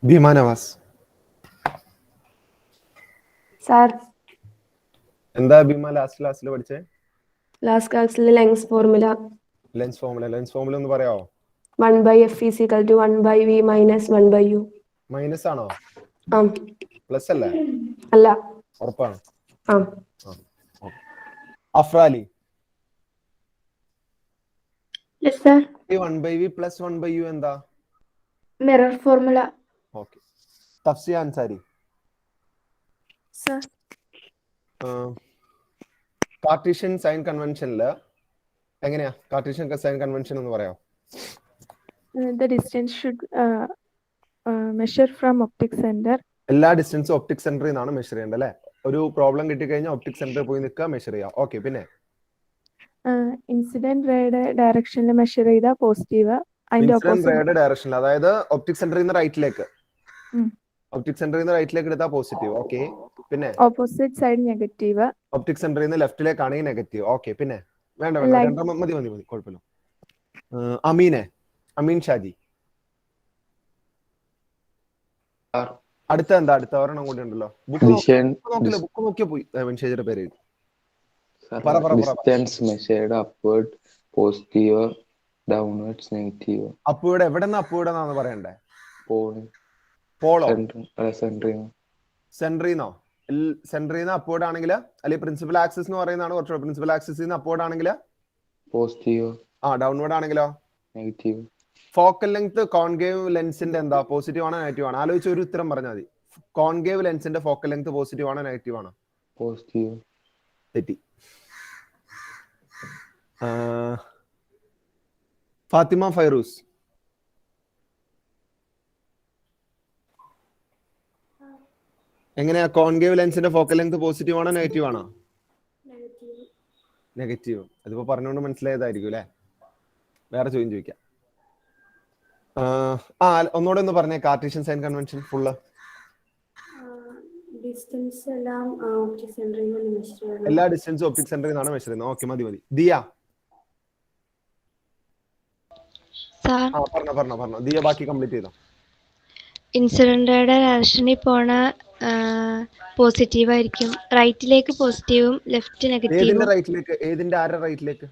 Bima Nawaz. Sir എന്താ Bhima last ക്ലാസ്സിൽ പഠിച്ചേ? ലാസ്റ്റ് ക്ലാസ്സിൽ ലെങ്സ് ഫോർമുല ലെൻസ് ഫോർമുല ഒന്ന് പറയാമോ? 1/f is equal to 1/v minus 1/u. Minus ആണോ? ആ പ്ലസ് അല്ലേ? അല്ല ഉറപ്പാണ്? ആ അഫ്രാലി, Yes, sir. 1/v plus 1/u എന്താ? Mirror formula. Okay. Tafsiya Ansari, Sir. Cartesian sign കൺവെൻഷനില് എങ്ങനെയാ കാർട്ടീഷ്യൻ സൈൻ കൺവെൻഷൻ എന്ന് പറയാം? The distance should measure from optic center. എല്ലാ ഡിസ്റ്റൻസും ഒപ്റ്റിക് സെന്ററിൽ നിന്നാണ് മെഷർ ചെയ്യേണ്ടത് അല്ലേ? ഒരു പ്രോബ്ലം കിട്ടിക്കഴിഞ്ഞാൽ ഒപ്റ്റിക് സെന്ററിൽ പോയി നിൽക്കുക, മെഷർ ചെയ്യാം. ഓക്കെ, പിന്നെ ഇൻസിഡന്റ് റേയുടെ ഡയറക്ഷനിൽ മെഷർ ചെയ്ത പോസിറ്റീവ്, അതിന്റെ ഇൻസിഡന്റ് റേയുടെ ഓപ്പോസിറ്റ് ഡയറക്ഷനിൽ, അതായത് ഒപ്റ്റിക് സെന്ററിൽ നിന്ന് റൈറ്റിലേക്ക്, ഉം. ഒപ്റ്റിക് സെന്ററിൽ നിന്ന് റൈറ്റിലേക്ക് എടുത്താൽ പോസിറ്റീവ്. ഓക്കെ, പിന്നെ ഓപ്പോസിറ്റ് സൈഡ് നെഗറ്റീവ്, ഒപ്റ്റിക് സെന്ററിൽ നിന്ന് ലെഫ്റ്റിലേക്കാണെങ്കിൽ നെഗറ്റീവ്. ഓക്കെ, പിന്നെ വേണ്ട വേണ്ട Like- രണ്ടെണ്ണം മതി മതി മതി, കുഴപ്പമില്ല. അമീൻ ഷാജി, അടുത്ത എന്താ? അടുത്ത ഒരെണ്ണം കൂടി ഉണ്ടല്ലോ. ബുക്ക് നോക്കിയാ പോയി അമീൻ ഷാജിയുടെ പേര് എഴുതി. പറ, പറ, പറ. Distance measured upward, positive, downwards, negative. അപ്പുവിടെ എവിടെ നിന്ന് അപ്പുവിടെന്നാന്ന് പറയണ്ടേ? Pole. പോളോ? Centering. സെന്ററിന്നോ? സെന്ററിൽ നിന്ന് അപ്വേർഡ് ആണെങ്കിൽ, അല്ലെങ്കിൽ പ്രിൻസിപ്പൽ ആക്സിസ് എന്ന് പറയുന്നതാണ് കുറച്ചുകൂടെ. പ്രിൻസിപ്പൽ ആക്സിസ് നിന്ന് അപ്വേർഡ് ആണെങ്കിൽ Positive. ഡൗൺവേർഡ് ആണെങ്കിലോ? Negative. ഫോക്കൽ ലെങ്ത് കോൺകേവ് ലെൻസിന്റെ എന്താ? പോസിറ്റീവ് ആണോ നെഗറ്റീവ് ആണോ? ആലോചിച്ച് ഒരു ഉത്തരം പറഞ്ഞാൽ മതി. കോൺകേവ് ലെൻസിന്റെ ഫോക്കൽ ലെങ്ത് പോസിറ്റീവ് ആണോ നെഗറ്റീവ് ആണോ? Positive. തെറ്റി. ഫാത്തിമ ഫൈറൂസ്, എങ്ങനെയാ? കോൺകേവ് ലെൻസിന്റെ ഫോക്കൽ ലെങ്ത് പോസിറ്റീവ് ആണോ നെഗറ്റീവ് ആണോ? നെഗറ്റീവ്. അതിപ്പോ പറഞ്ഞുകൊണ്ട് മനസ്സിലായതായിരിക്കും അല്ലെ? വേറെ ചോദ്യം ചോദിക്കാം. ഒന്നുകൂടെ ഒന്ന് പറഞ്ഞേ, Cartesian sign convention full. Distance എല്ലാം ഒപ്റ്റിക് സെന്ററിൽ നിന്ന് മെഷർ ചെയ്യണം. എല്ലാ ഡിസ്റ്റൻസും ഒപ്റ്റിക് സെന്ററിൽ നിന്നാണ് മെഷർ ചെയ്യുന്നത്. ഓക്കെ, മതി മതി. ദിയ, പറഞ്ഞോ. ദിയ ബാക്കി കംപ്ലീറ്റ് ചെയ്തോ. ഇൻസിഡന്റ് ഡയറക്ഷനിൽ പോണ പോസിറ്റീവ് ആയിരിക്കും. റൈറ്റിലേക്ക് പോസിറ്റീവും ലെഫ്റ്റ് നെഗറ്റീവും. ഏതിന്റെ റൈറ്റിലേക്ക്? ഏതിന്റെ ആരുടെ റൈറ്റിലേക്ക്?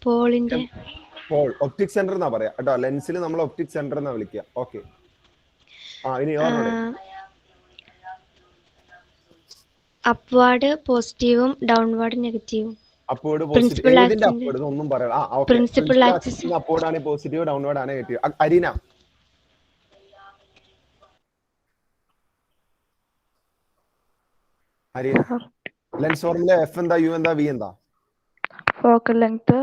പോളിന്റെ. പോൾ ഒപ്റ്റിക് സെന്റർ എന്നാ പറയാ കേട്ടോ. ലെൻസിൽ നമ്മൾ ഒപ്റ്റിക് സെന്റർ എന്നാ വിളിക്കുക. ഓക്കെ, ഇനി അപ്വാർഡ് പോസിറ്റീവും ഡൗൺവാർഡ് നെഗറ്റീവും. Upward positive. ഏതിന്റെ അപ്വേർഡ് ഒന്നും പറയാം. Principal axis. അപ്വേർഡ് ആണ് പോസിറ്റീവ്, ഡൗൺവേർഡ് ആണ് negative. Areena, lens formula F എന്താ, യു എന്താ, വി എന്താ? Focal length,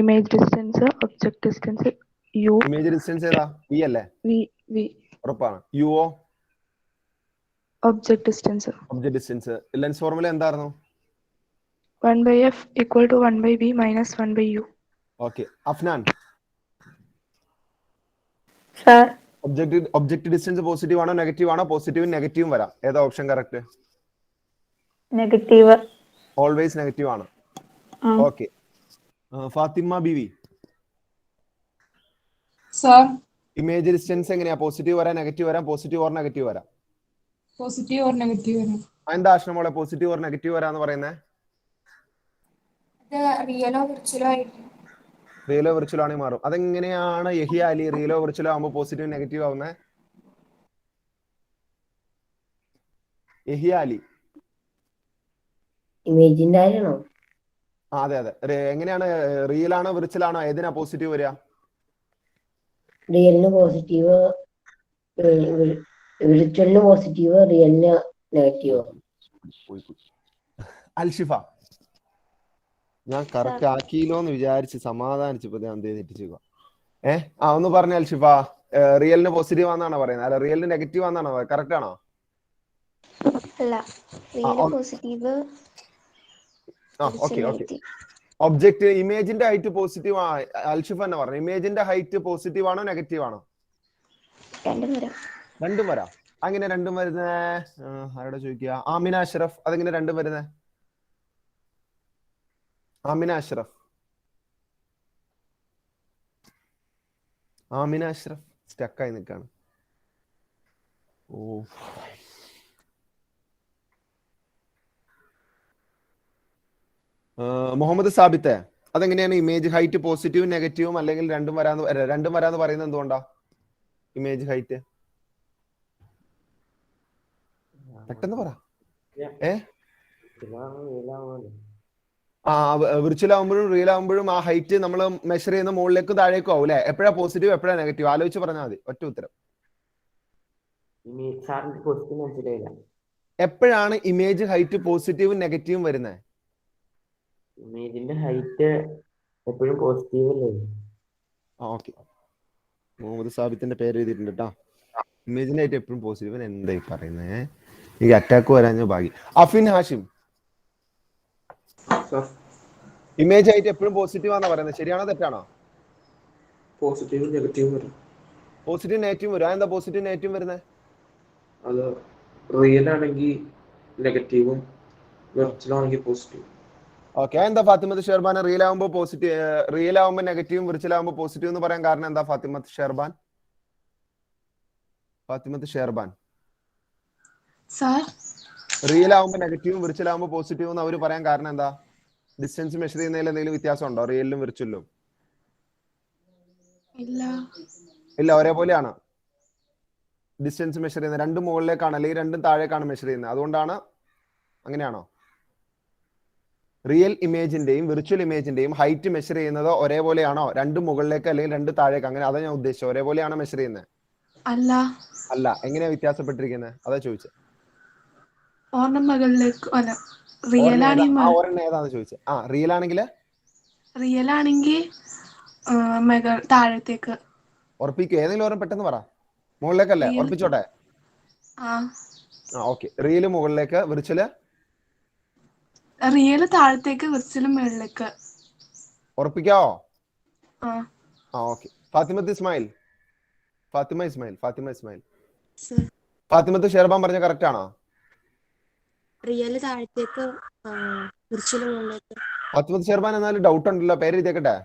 image distance, object distance, U. Image distance ഏതാ? വി അല്ലേ? വി. ഉറപ്പാണ്. യുഒ? Object distance. Object distance. Lens formula എന്തായിരുന്നു? 1/f equal to 1/v minus 1/u. Okay. Afnan, Sir. Object distance positive ആണോ negative ആണോ? പോസിറ്റീവും നെഗറ്റീവും വരാം. ഏതാ option correct? Negative. Always negative ആണ്. Okay. Fathima Beevi, sir image distance എങ്ങനെയാ? പോസിറ്റീവ് വരാം, നെഗറ്റീവ് വരാം, പോസിറ്റീവ് ഓർ നെഗറ്റീവ് വരാം. പോസിറ്റീവ് ഓർ നെഗറ്റീവ് വരാം. എന്താ ആശ്രമോളെ പോസിറ്റീവ് ഓർ നെഗറ്റീവ് വരാന്ന് പറയുന്നത്? റിയലോ വിർച്വലോ ആയിരിക്കും. റിയലോ വിർച്വലോ ആണെങ്കിൽ മാറും. അതെങ്ങനെയാണ് യഹിയ അലി റിയലോ വിർച്വലോ ആകുമ്പോൾ പോസിറ്റീവ് നെഗറ്റീവ് ആവുന്നത്? യഹിയ അലി, ഇമേജിന്റെ കാര്യമാണോ? അതെ അതെ. എങ്ങനെയാണ്? റിയൽ ആണോ വിർച്വൽ ആണോ? ഏതിനാ പോസിറ്റീവ് വരിക? റിയലിന് പോസിറ്റീവ്, വിർച്വലിന് പോസിറ്റീവ്, റിയലിന് നെഗറ്റീവ്. അൽഷിഫ, ഞാൻ കറക്റ്റ് ആക്കിയില്ലോ എന്ന് വിചാരിച്ച് സമാധാനിച്ചപ്പോ ഞാൻ തെറ്റിച്ചു. ഒന്ന് പറഞ്ഞ അൽഷിഫ, റിയലിന് പോസിറ്റീവ് ആണെന്നാണോ പറയുന്നത്? അല്ല, റിയലിന് നെഗറ്റീവ് ആണെന്നാണോ? കറക്റ്റ് ആണോ? അല്ല, റിയൽ പോസിറ്റീവ്. ഒബ്ജക്റ്റ് ഇമേജിന്റെ ഹൈറ്റ് പോസിറ്റീവ്. അൽഷിഫ തന്നെ പറഞ്ഞു. ഇമേജിന്റെ ഹൈറ്റ് പോസിറ്റീവ് ആണോ നെഗറ്റീവ് ആണോ? രണ്ടും വരാം. അങ്ങനെ രണ്ടും വരുന്നേ? ആരോടെ ചോദിക്കുക? ആമിന അഷ്റഫ്, അതെങ്ങനെ രണ്ടും വരുന്നേ? ആമിന അഷ്റഫ്, ആമിന അഷ്റഫ് സ്റ്റക്കായി നിൽക്കാണ്. ഓ മുഹമ്മദ് സാബിത്തെ, അതെങ്ങനെയാണ് ഇമേജ് ഹൈറ്റ് പോസിറ്റീവും നെഗറ്റീവും അല്ലെങ്കിൽ രണ്ടും വരാന്ന് പറയുന്നത് എന്തുകൊണ്ടാ? ഇമേജ് ഹൈറ്റ് പെട്ടെന്ന് പറ. വിർച്വൽ ആകുമ്പോഴും റിയൽ ആകുമ്പോഴും ആ ഹൈറ്റ് നമ്മൾ മെഷർ ചെയ്യുന്ന മുകളിലേക്കും താഴേക്കും ആവും അല്ലെ? എപ്പോഴാ പോസിറ്റീവ് എപ്പോഴാ നെഗറ്റീവ് ആലോചിച്ച് പറഞ്ഞാൽ മതി. ഒറ്റ ഉത്തരം. എപ്പോഴാണ് ഇമേജ് ഹൈറ്റ് പോസിറ്റീവും നെഗറ്റീവും വരുന്നത്? ഇമേജിന്റെ ഹൈറ്റ് എപ്പോഴും പോസിറ്റീവ് അല്ലേ? ഓക്കെ, മുഹമ്മദ് സാബിത്തിന്റെ പേര് എഴുതിയിട്ടുണ്ട് കേട്ടോ. ഇമേജിന്റെ ഹൈറ്റ് എപ്പോഴും പോസിറ്റീവ്. എന്തായി പറയുന്നേ? ഈ അറ്റാക്ക് വരാൻ ഭാഗ്യം. അഫിൻ ഹാഷിം, ഇമേജ് ഹൈറ്റ് എപ്പോഴും പോസിറ്റീവ് ആണെന്ന് പറയുന്നത് ശരിയാണോ തെറ്റാണോ? പോസിറ്റീവും നെഗറ്റീവും വരും. പോസിറ്റീവ് നെഗറ്റീവ് വരും. അതെന്താ പോസിറ്റീവ് നെഗറ്റീവ് വരുന്നത്? അത് റിയൽ ആണെങ്കിൽ നെഗറ്റീവും വിർച്വൽ ആണെങ്കിൽ പോസിറ്റീവ്. ഓക്കെ, എന്താ ഫാത്തിമത്ത് ഷെർബാൻ റിയൽ ആകുമ്പോൾ പോസിറ്റീവ്, റിയൽ ആകുമ്പോൾ നെഗറ്റീവും വിർച്വൽ ആകുമ്പോൾ പോസിറ്റീവ് എന്ന് പറയാൻ കാരണം എന്താ? ഫാത്തിമത്ത് ഷെർബാൻ, ഫാത്തിമത്ത് ഷെർബാൻ, സാർ റിയൽ ആകുമ്പോൾ നെഗറ്റീവും വിർച്വൽ ആകുമ്പോൾ പോസിറ്റീവ് എന്ന് അവർ പറയാൻ കാരണം എന്താ? ഡിസ്റ്റൻസ് മെഷർ ചെയ്യുന്നതിൽ എന്തെങ്കിലും വ്യത്യാസം ഉണ്ടോ റിയലിലും വിർച്വലിലും? ഇല്ല, ഒരേപോലെയാണ് ഡിസ്റ്റൻസ് മെഷർ ചെയ്യുന്നത്. രണ്ടും മുകളിലേക്കാണ് അല്ലെങ്കിൽ രണ്ടും താഴേക്കാണ് മെഷർ ചെയ്യുന്നത്. അതുകൊണ്ടാണ്. അങ്ങനെയാണോ? റിയൽ ഇമേജിന്റെയും വിർച്വൽ ഇമേജിന്റെയും ഹൈറ്റ് മെഷർ ചെയ്യുന്നത് ഒരേപോലെയാണോ? രണ്ടും മുകളിലേക്ക് അല്ലെങ്കിൽ രണ്ട് താഴേക്ക്? അങ്ങനെ അതാ ഞാൻ ഉദ്ദേശിച്ചത്. ഒരേപോലെയാണോ മെഷർ ചെയ്യുന്നത്? അല്ല. എങ്ങനെയാ വ്യത്യാസപ്പെട്ടിരിക്കുന്നത്? അതാ ചോദിച്ചത്. ഒരെണ്ണം ഏതാന്ന് ചോദിച്ചത്. റിയൽ ആണെങ്കിൽ താഴത്തേക്ക്. ഉറപ്പിക്കും. ഏതെങ്കിലും ഒരെണ്ണം പെട്ടെന്ന് പറ. മുകളിലേക്കല്ലേ? ഉറപ്പിച്ചോട്ടെ. ഓക്കെ, റിയൽ മുകളിലേക്ക്, വിർച്വല് റിയൽ താഴത്തേക്ക്, വിർച്വൽ മുകളിലേക്ക്. ഉറപ്പിക്കാവോ? ഓക്കെ. ഫാത്തിമത്ത് ഇസ്മായിൽ, ഫാത്തിമത്ത് ഷെർബാൻ പറഞ്ഞ കറക്റ്റ് ആണോ? റിയൽ താഴത്തേക്ക്, വിർച്വൽ മുകളിലേക്ക്. ഫാത്തിമത്ത് ഷെർബാൻ എന്നാലും ഡൗട്ട് ഉണ്ടല്ലോ, പേര് എഴുതിയേക്കട്ടെ.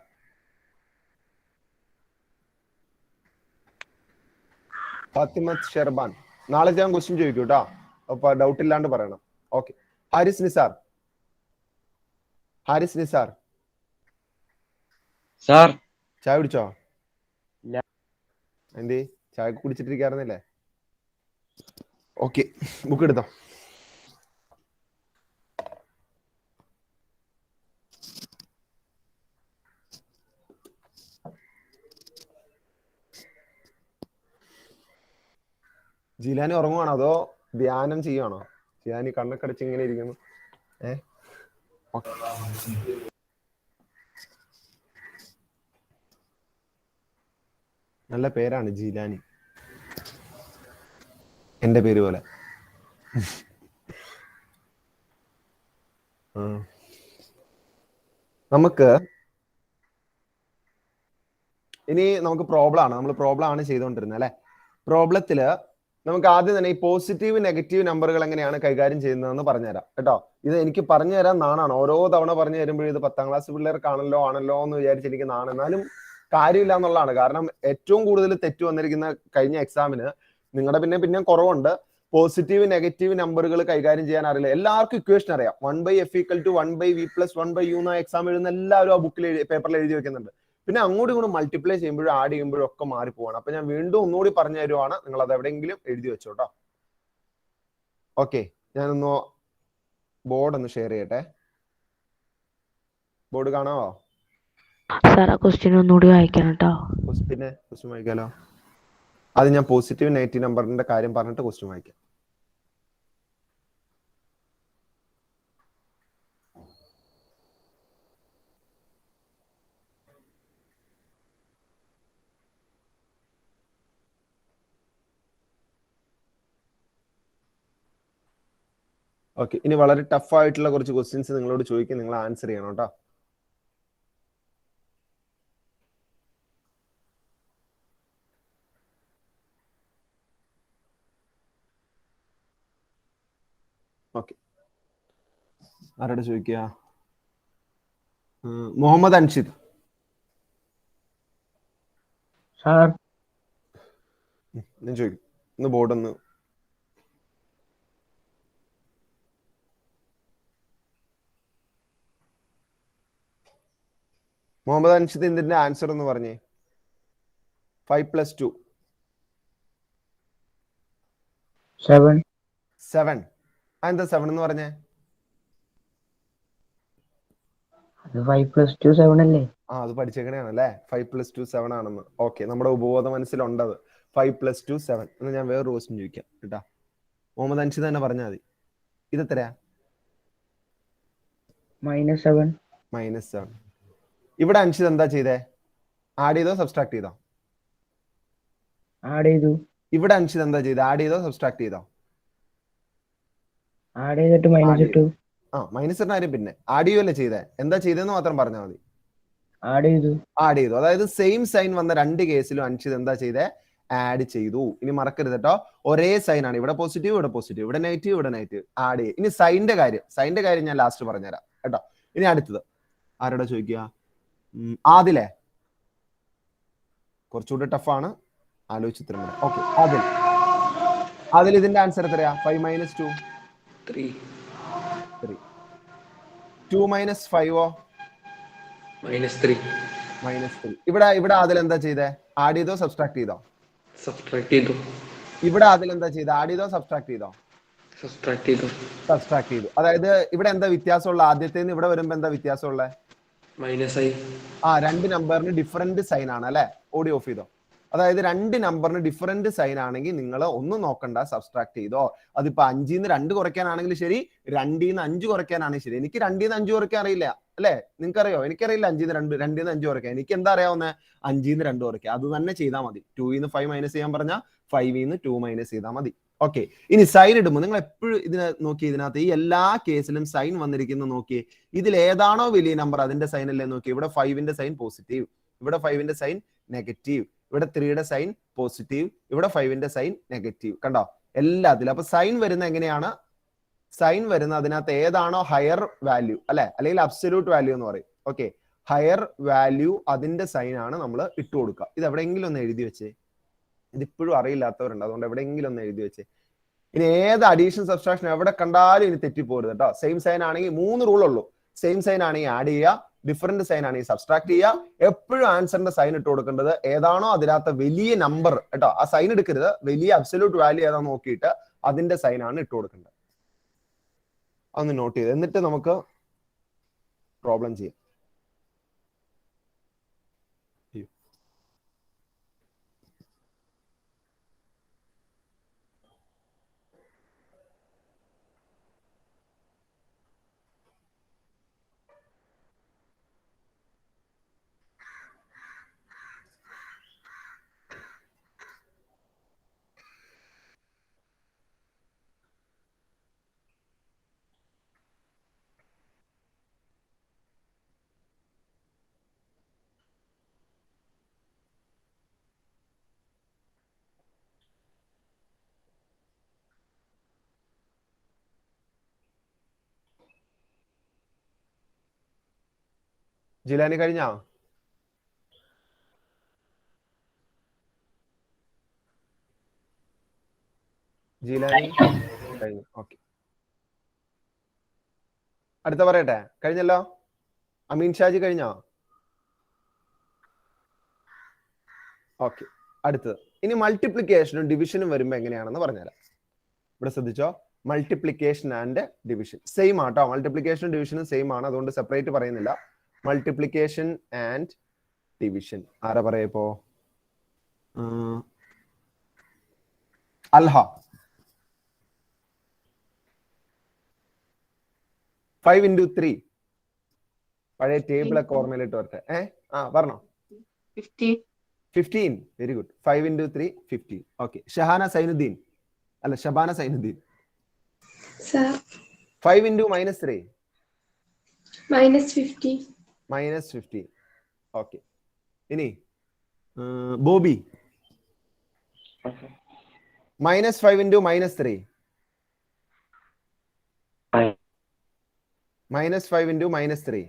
ഫാത്തിമത്ത് ഷെർബാൻ, നാളെ ഞാൻ ക്വസ്റ്റ്യൻ ചോദിക്കൂ കേട്ടോ, അപ്പൊ ഡൗട്ട് ഇല്ലാണ്ട് പറയണം. ഓക്കെ. ഹാരിസ് നിസാർ സാർ, ചായ കുടിച്ചോ? എന്തേ ചായ കുടിച്ചിട്ടിരിക്കാറുന്നില്ലേ? ഓക്കെ, ബുക്ക് എടുത്തോ. ജിലാനി ഉറങ്ങുവാണോ അതോ ധ്യാനം ചെയ്യുവാണോ? ജിലാനി കണ്ണൊക്കെ അടച്ച് ഇങ്ങനെ ഇരിക്കുന്നു. നല്ല പേരാണ് ജീലാനി, എന്റെ പേര് പോലെ. നമുക്ക് പ്രോബ്ലം ആണ്, നമ്മൾ പ്രോബ്ലം ആണ് ചെയ്തുകൊണ്ടിരുന്നത് അല്ലെ. പ്രോബ്ലത്തില് നമുക്ക് ആദ്യം തന്നെ ഈ പോസിറ്റീവ് നെഗറ്റീവ് നമ്പറുകൾ എങ്ങനെയാണ് കൈകാര്യം ചെയ്യുന്നതെന്ന് പറഞ്ഞുതരാം കേട്ടോ. ഇത് എനിക്ക് പറഞ്ഞു തരാൻ നാണാണ്. ഓരോ തവണ പറഞ്ഞു തരുമ്പോഴും ഇത് 10ാം ക്ലാസ് പിള്ളേർക്കാണല്ലോ എന്ന് വിചാരിച്ച് എനിക്ക് നാണ്. എന്നാലും കാര്യമില്ല എന്നുള്ളതാണ്. കാരണം ഏറ്റവും കൂടുതൽ തെറ്റ് വന്നിരിക്കുന്ന കഴിഞ്ഞ എക്സാമിന് നിങ്ങളുടെ പിന്നെ കുറവുണ്ട്. പോസിറ്റീവ് നെഗറ്റീവ് നമ്പറുകൾ കൈകാര്യം ചെയ്യാൻ അറിയില്ല. എല്ലാവർക്കും ഇക്വേഷൻ അറിയാം. 1/f = 1/v + 1/u എന്ന എക്സാം എഴുതുന്ന എല്ലാവരും ആ ബുക്കിൽ പേപ്പറിൽ എഴുതി വെക്കുന്നുണ്ട്. പിന്നെ അങ്ങോട്ടും ഇങ്ങോട്ടും മൾട്ടിപ്ലൈ ചെയ്യുമ്പോഴും ആഡ് ചെയ്യുമ്പോഴും ഒക്കെ മാറിപ്പോവാണ്. അപ്പൊ ഞാൻ വീണ്ടും ഒന്നുകൂടി പറഞ്ഞു തരുവാണ്, നിങ്ങൾ അത് എവിടെയെങ്കിലും എഴുതി വെച്ചോട്ടോ. ഓക്കെ, ഞാനൊന്ന് ബോർഡ് ഒന്ന് ഷെയർ ചെയ്യട്ടെ. ബോർഡ് കാണാവോ? ക്വസ്റ്റ്യൻ ഒന്നുകൂടി വായിക്കണം കേട്ടോ. ക്വസ്റ്റ്യൻ വായിക്കാലോ. അത് ഞാൻ പോസിറ്റീവ് നെഗറ്റീവ് നമ്പറിന്റെ കാര്യം പറഞ്ഞിട്ട് ക്വസ്റ്റ്യൻ വായിക്കാം. ഓക്കെ, ഇനി വളരെ ടഫ് ആയിട്ടുള്ള കുറച്ച് ക്വസ്റ്റ്യൻസ് നിങ്ങളോട് ചോദിക്കും, നിങ്ങൾ ആൻസർ ചെയ്യണം കേട്ടോ. ഓക്കെ, ആരോട് ചോദിക്കുക? മുഹമ്മദ് അൻഷിദ്. സാർ, ഞാൻ ചോദിക്കും, ഒന്ന് ബോർഡ് ഒന്ന് മുഹമ്മദ് അൻഷിദ് ഇതിന്റെ ആൻസർ എന്ന് പറഞ്ഞേ. 5 + 2 7. എന്താ 7 എന്ന് പറഞ്ഞേ? 5 + 2 7 അല്ലേ? അത് പഠിച്ചേക്കണേയാണല്ലേ. 5 + 2 7 ആണെന്ന്. ഓക്കെ, നമ്മുടെ ഉപബോധ മനസ്സിലുണ്ടത്. 5 + 2 7 എന്ന്. ഞാൻ വേറൊരു ക്വസ്റ്റ്യൻ ചോദിക്കാം കേട്ടാ. മുഹമ്മദ് അൻഷിദ് തന്നെ പറഞ്ഞാൽ മതി. ഇതെത്രയാ? -7. -7. ഇവിടെ അൻഷിദ് എന്താ ചെയ്തേ? ആഡ് ചെയ്തോ സബ്സ്ട്രാക്ട് ചെയ്തോ? ആഡ് ചെയ്തു. ഇവിടെ അൻഷിദ് എന്താ ചെയ്തേ? ആഡ് ചെയ്തോ സബ്സ്ട്രാക്ട് ചെയ്തോ? ആഡ് ചെയ്തിട്ട് മൈനസ് ഇട്ടു. മൈനസ് ഇടുന്ന കാര്യം പിന്നെ ആഡ് ചെയ്യുമല്ലേ ചെയ്തേ. എന്താ ചെയ്തെന്ന് മാത്രം പറഞ്ഞാൽ മതി. ആഡ് ചെയ്തു. അതായത് സെയിം സൈൻ വന്ന രണ്ട് കേസിലും അൻഷിദ് എന്താ ചെയ്തേ? ആഡ് ചെയ്തു. ഇനി മറക്കരുത് കേട്ടോ, ഒരേ സൈൻ ആണ്. ഇവിടെ പോസിറ്റീവ്, ഇവിടെ പോസിറ്റീവ്, ഇവിടെ നെഗറ്റീവ്, ഇവിടെ നെഗറ്റീവ്. ആഡ് ചെയ്യും. ഇനി സൈനിന്റെ കാര്യം ഞാൻ ലാസ്റ്റ് പറഞ്ഞുതരാം കേട്ടോ. ഇനി അടുത്തത് ആരോടാ ചോദിക്കുക? ആദിലേ, കുറച്ചുകൂടി ടഫാണ്, ആലോചിച്ചിത്രയും കൂടെ. ഓക്കെ, അതിൽ ഇതിന്റെ ആൻസർ എത്രയാ? 5 - 2 3. 2 - 5 -3. -3. ഇവിടെ അതിൽ എന്താ ചെയ്തേ? ആഡ് ചെയ്തോ സബ്സ്ട്രാക്ട് ചെയ്തോ? സബ്ട്രാക്ട് ചെയ്തു. ഇവിടെ അതിൽ എന്താ ചെയ്തേ? ആഡ് ചെയ്തോ സബ്സ്ട്രാക്ട് ചെയ്തോ? സബ്സ്ട്രാക്ട് ചെയ്തു. അതായത് ഇവിടെ എന്താ വ്യത്യാസമുള്ള? ആദ്യത്തേന്ന് ഇവിടെ വരുമ്പോ എന്താ വ്യത്യാസമുള്ള? -i. രണ്ട് നമ്പറിന് ഡിഫറെന്റ് സൈൻ ആണ് അല്ലെ. ഓഡിയോ ഓഫ് ചെയ്തോ. അതായത് രണ്ട് നമ്പറിന് ഡിഫറെന്റ് സൈൻ ആണെങ്കിൽ നിങ്ങൾ ഒന്നും നോക്കണ്ട, സബ്സ്ട്രാക്ട് ചെയ്തോ. അതിപ്പോ 5 ന്ന് 2 കുറയ്ക്കാനാണെങ്കിൽ ശരി, 2 ന്ന് 5 കുറയ്ക്കാനാണെങ്കിൽ ശരി. എനിക്ക് 2 ന്ന് 5 കുറയ്ക്കാൻ അറിയില്ല അല്ലെ. നിങ്ങൾക്ക് അറിയോ? എനിക്കറിയില്ല 5 ന്ന് 2 ന്ന് 5 കുറയ്ക്കാൻ. എനിക്ക് എന്താ അറിയാവുന്ന? 5 ന്ന് 2 കുറയ്ക്കുക. അത് തന്നെ ചെയ്താൽ മതി. 2 ന്ന് 5 മൈനസ് ചെയ്യാൻ പറഞ്ഞാൽ 5 ന്ന് 2 മൈനസ് ചെയ്താൽ മതി. ഓക്കെ, ഇനി സൈൻ ഇടുമ്പോൾ നിങ്ങൾ എപ്പോഴും ഇതിനെ നോക്കി, ഇതിനകത്ത് ഈ എല്ലാ കേസിലും സൈൻ വന്നിരിക്കുന്ന നോക്കി, ഇതിൽ ഏതാണോ വലിയ നമ്പർ അതിന്റെ സൈൻ അല്ലേ നോക്കി. ഇവിടെ 5ന്റെ സൈൻ പോസിറ്റീവ്, ഇവിടെ 5ന്റെ സൈൻ നെഗറ്റീവ്, ഇവിടെ 3യുടെ സൈൻ പോസിറ്റീവ്, ഇവിടെ 5ന്റെ സൈൻ നെഗറ്റീവ്. കണ്ടോ എല്ലാത്തിലും. അപ്പൊ സൈൻ വരുന്ന എങ്ങനെയാണ്? സൈൻ വരുന്ന അതിനകത്ത് ഏതാണോ ഹയർ വാല്യൂ അല്ലെ, അല്ലെങ്കിൽ അബ്സല്യൂട്ട് വാല്യൂ എന്ന് പറയും. ഓക്കെ, ഹയർ വാല്യൂ അതിന്റെ സൈൻ ആണ് നമ്മൾ ഇട്ട് കൊടുക്കുക. ഇത് എവിടെയെങ്കിലും ഒന്ന് എഴുതി വെച്ചേ. ഇതിപ്പോഴും അറിയില്ലാത്തവരുണ്ട്, അതുകൊണ്ട് എവിടെയെങ്കിലും ഒന്ന് എഴുതി വെച്ചേ. ഇനി ഏത് അഡീഷൻ സബ്സ്ട്രാക്ഷൻ എവിടെ കണ്ടാലും ഇനി തെറ്റിപ്പോരുത് കേട്ടോ. സെയിം സൈൻ ആണെങ്കിൽ 3 റൂൾ ഉള്ളൂ. സെയിം സൈൻ ആണെങ്കിൽ ആഡ് ചെയ്യുക, ഡിഫറെന്റ് സൈൻ ആണെങ്കിൽ സബ്സ്ട്രാക്ട് ചെയ്യുക. എപ്പോഴും ആൻസറിന്റെ സൈൻ ഇട്ട് കൊടുക്കേണ്ടത് ഏതാണോ അതിനകത്ത് വലിയ നമ്പർ കേട്ടോ. ആ സൈൻ എടുക്കരുത്, വലിയ അബ്സല്യൂട്ട് വാല്യൂ ഏതാണെന്ന് നോക്കിയിട്ട് അതിന്റെ സൈൻ ആണ് ഇട്ട് കൊടുക്കേണ്ടത്. അതൊന്ന് നോട്ട് ചെയ്ത് എന്നിട്ട് നമുക്ക് പ്രോബ്ലം ചെയ്യാം. ജിലാനി കഴിഞ്ഞാ? ജിലാനി കഴിഞ്ഞു. ഓക്കെ, അടുത്ത പറയട്ടെ. കഴിഞ്ഞല്ലോ. അമീൻ ഷാജി കഴിഞ്ഞോ? ഓക്കെ, അടുത്തത്. ഇനി മൾട്ടിപ്ലിക്കേഷനും ഡിവിഷനും വരുമ്പോ എങ്ങനെയാണെന്ന് പറഞ്ഞുതരാം. ഇവിടെ ശ്രദ്ധിച്ചോ, മൾട്ടിപ്ലിക്കേഷൻ ആൻഡ് ഡിവിഷൻ സെയിം ആട്ടോ. മൾട്ടിപ്ലിക്കേഷനും ഡിവിഷനും സെയിം ആണ്, അതുകൊണ്ട് സെപ്പറേറ്റ് പറയുന്നില്ല. മൾട്ടിപ്ലിക്കേഷൻ ആൻഡ് ഡിവിഷൻ ആരാ പറയപ്പോ? അൽഹ. 5 × 3 പഴയ ടേബിൾ ഒക്കെ ഓർമ്മയിലിട്ട് വരട്ടെ. പറഞ്ഞോ. 15. Very good. 5 × 3 15. Okay, Shahana Zainudheen അല്ല ഷബാന സൈനുദ്ദീൻ. 5 × -3 -50. -50. ഓക്കെ, ഇനി ബോബി. -5 × -3 -5 × -3 -5 × -3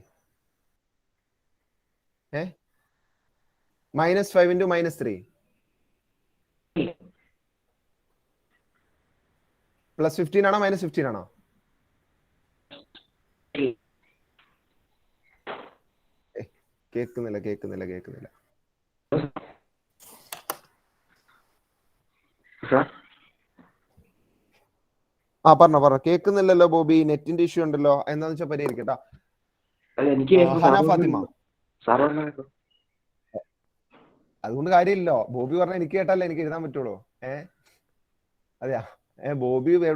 -5 × -3 +15 ആണോ -15 ആണോ? കേൾക്കുന്നില്ല. പറഞ്ഞോ. കേൾക്കുന്നില്ലല്ലോ ബോബി, നെറ്റിന്റെ ഇഷ്യൂ ഉണ്ടല്ലോ. എന്താന്ന് വെച്ചാൽ പരിഹരിക്കട്ടാ. ഹന ഫാത്തിമ, അതുകൊണ്ട് കാര്യമില്ലല്ലോ. ബോബി പറഞ്ഞാൽ എനിക്ക് കേട്ടാലേ എനിക്ക് എഴുതാൻ പറ്റുള്ളൂ. അതെയാ? ബോബിയുടെ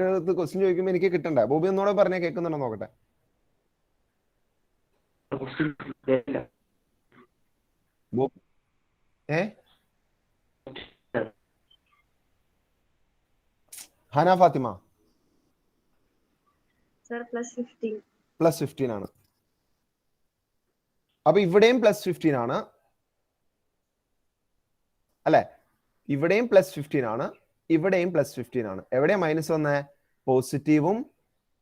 അടുത്ത് ക്വസ്റ്റ്യൻ ചോദിക്കുമ്പോ എനിക്ക് കിട്ടണ്ടേ? ബോബി ഒന്നുകൂടെ പറഞ്ഞേ, കേൾക്കുന്നുണ്ടോ നോക്കട്ടെ. ഹന ഫാത്തിമ +15 ആണ്. അപ്പൊ ഇവിടെയും +15 ആണ് അല്ലെ? ഇവിടെയും +15 ആണ്, ഇവിടെയും +15 ആണ്. എവിടെയാ മൈനസ് വന്നേ? പോസിറ്റീവും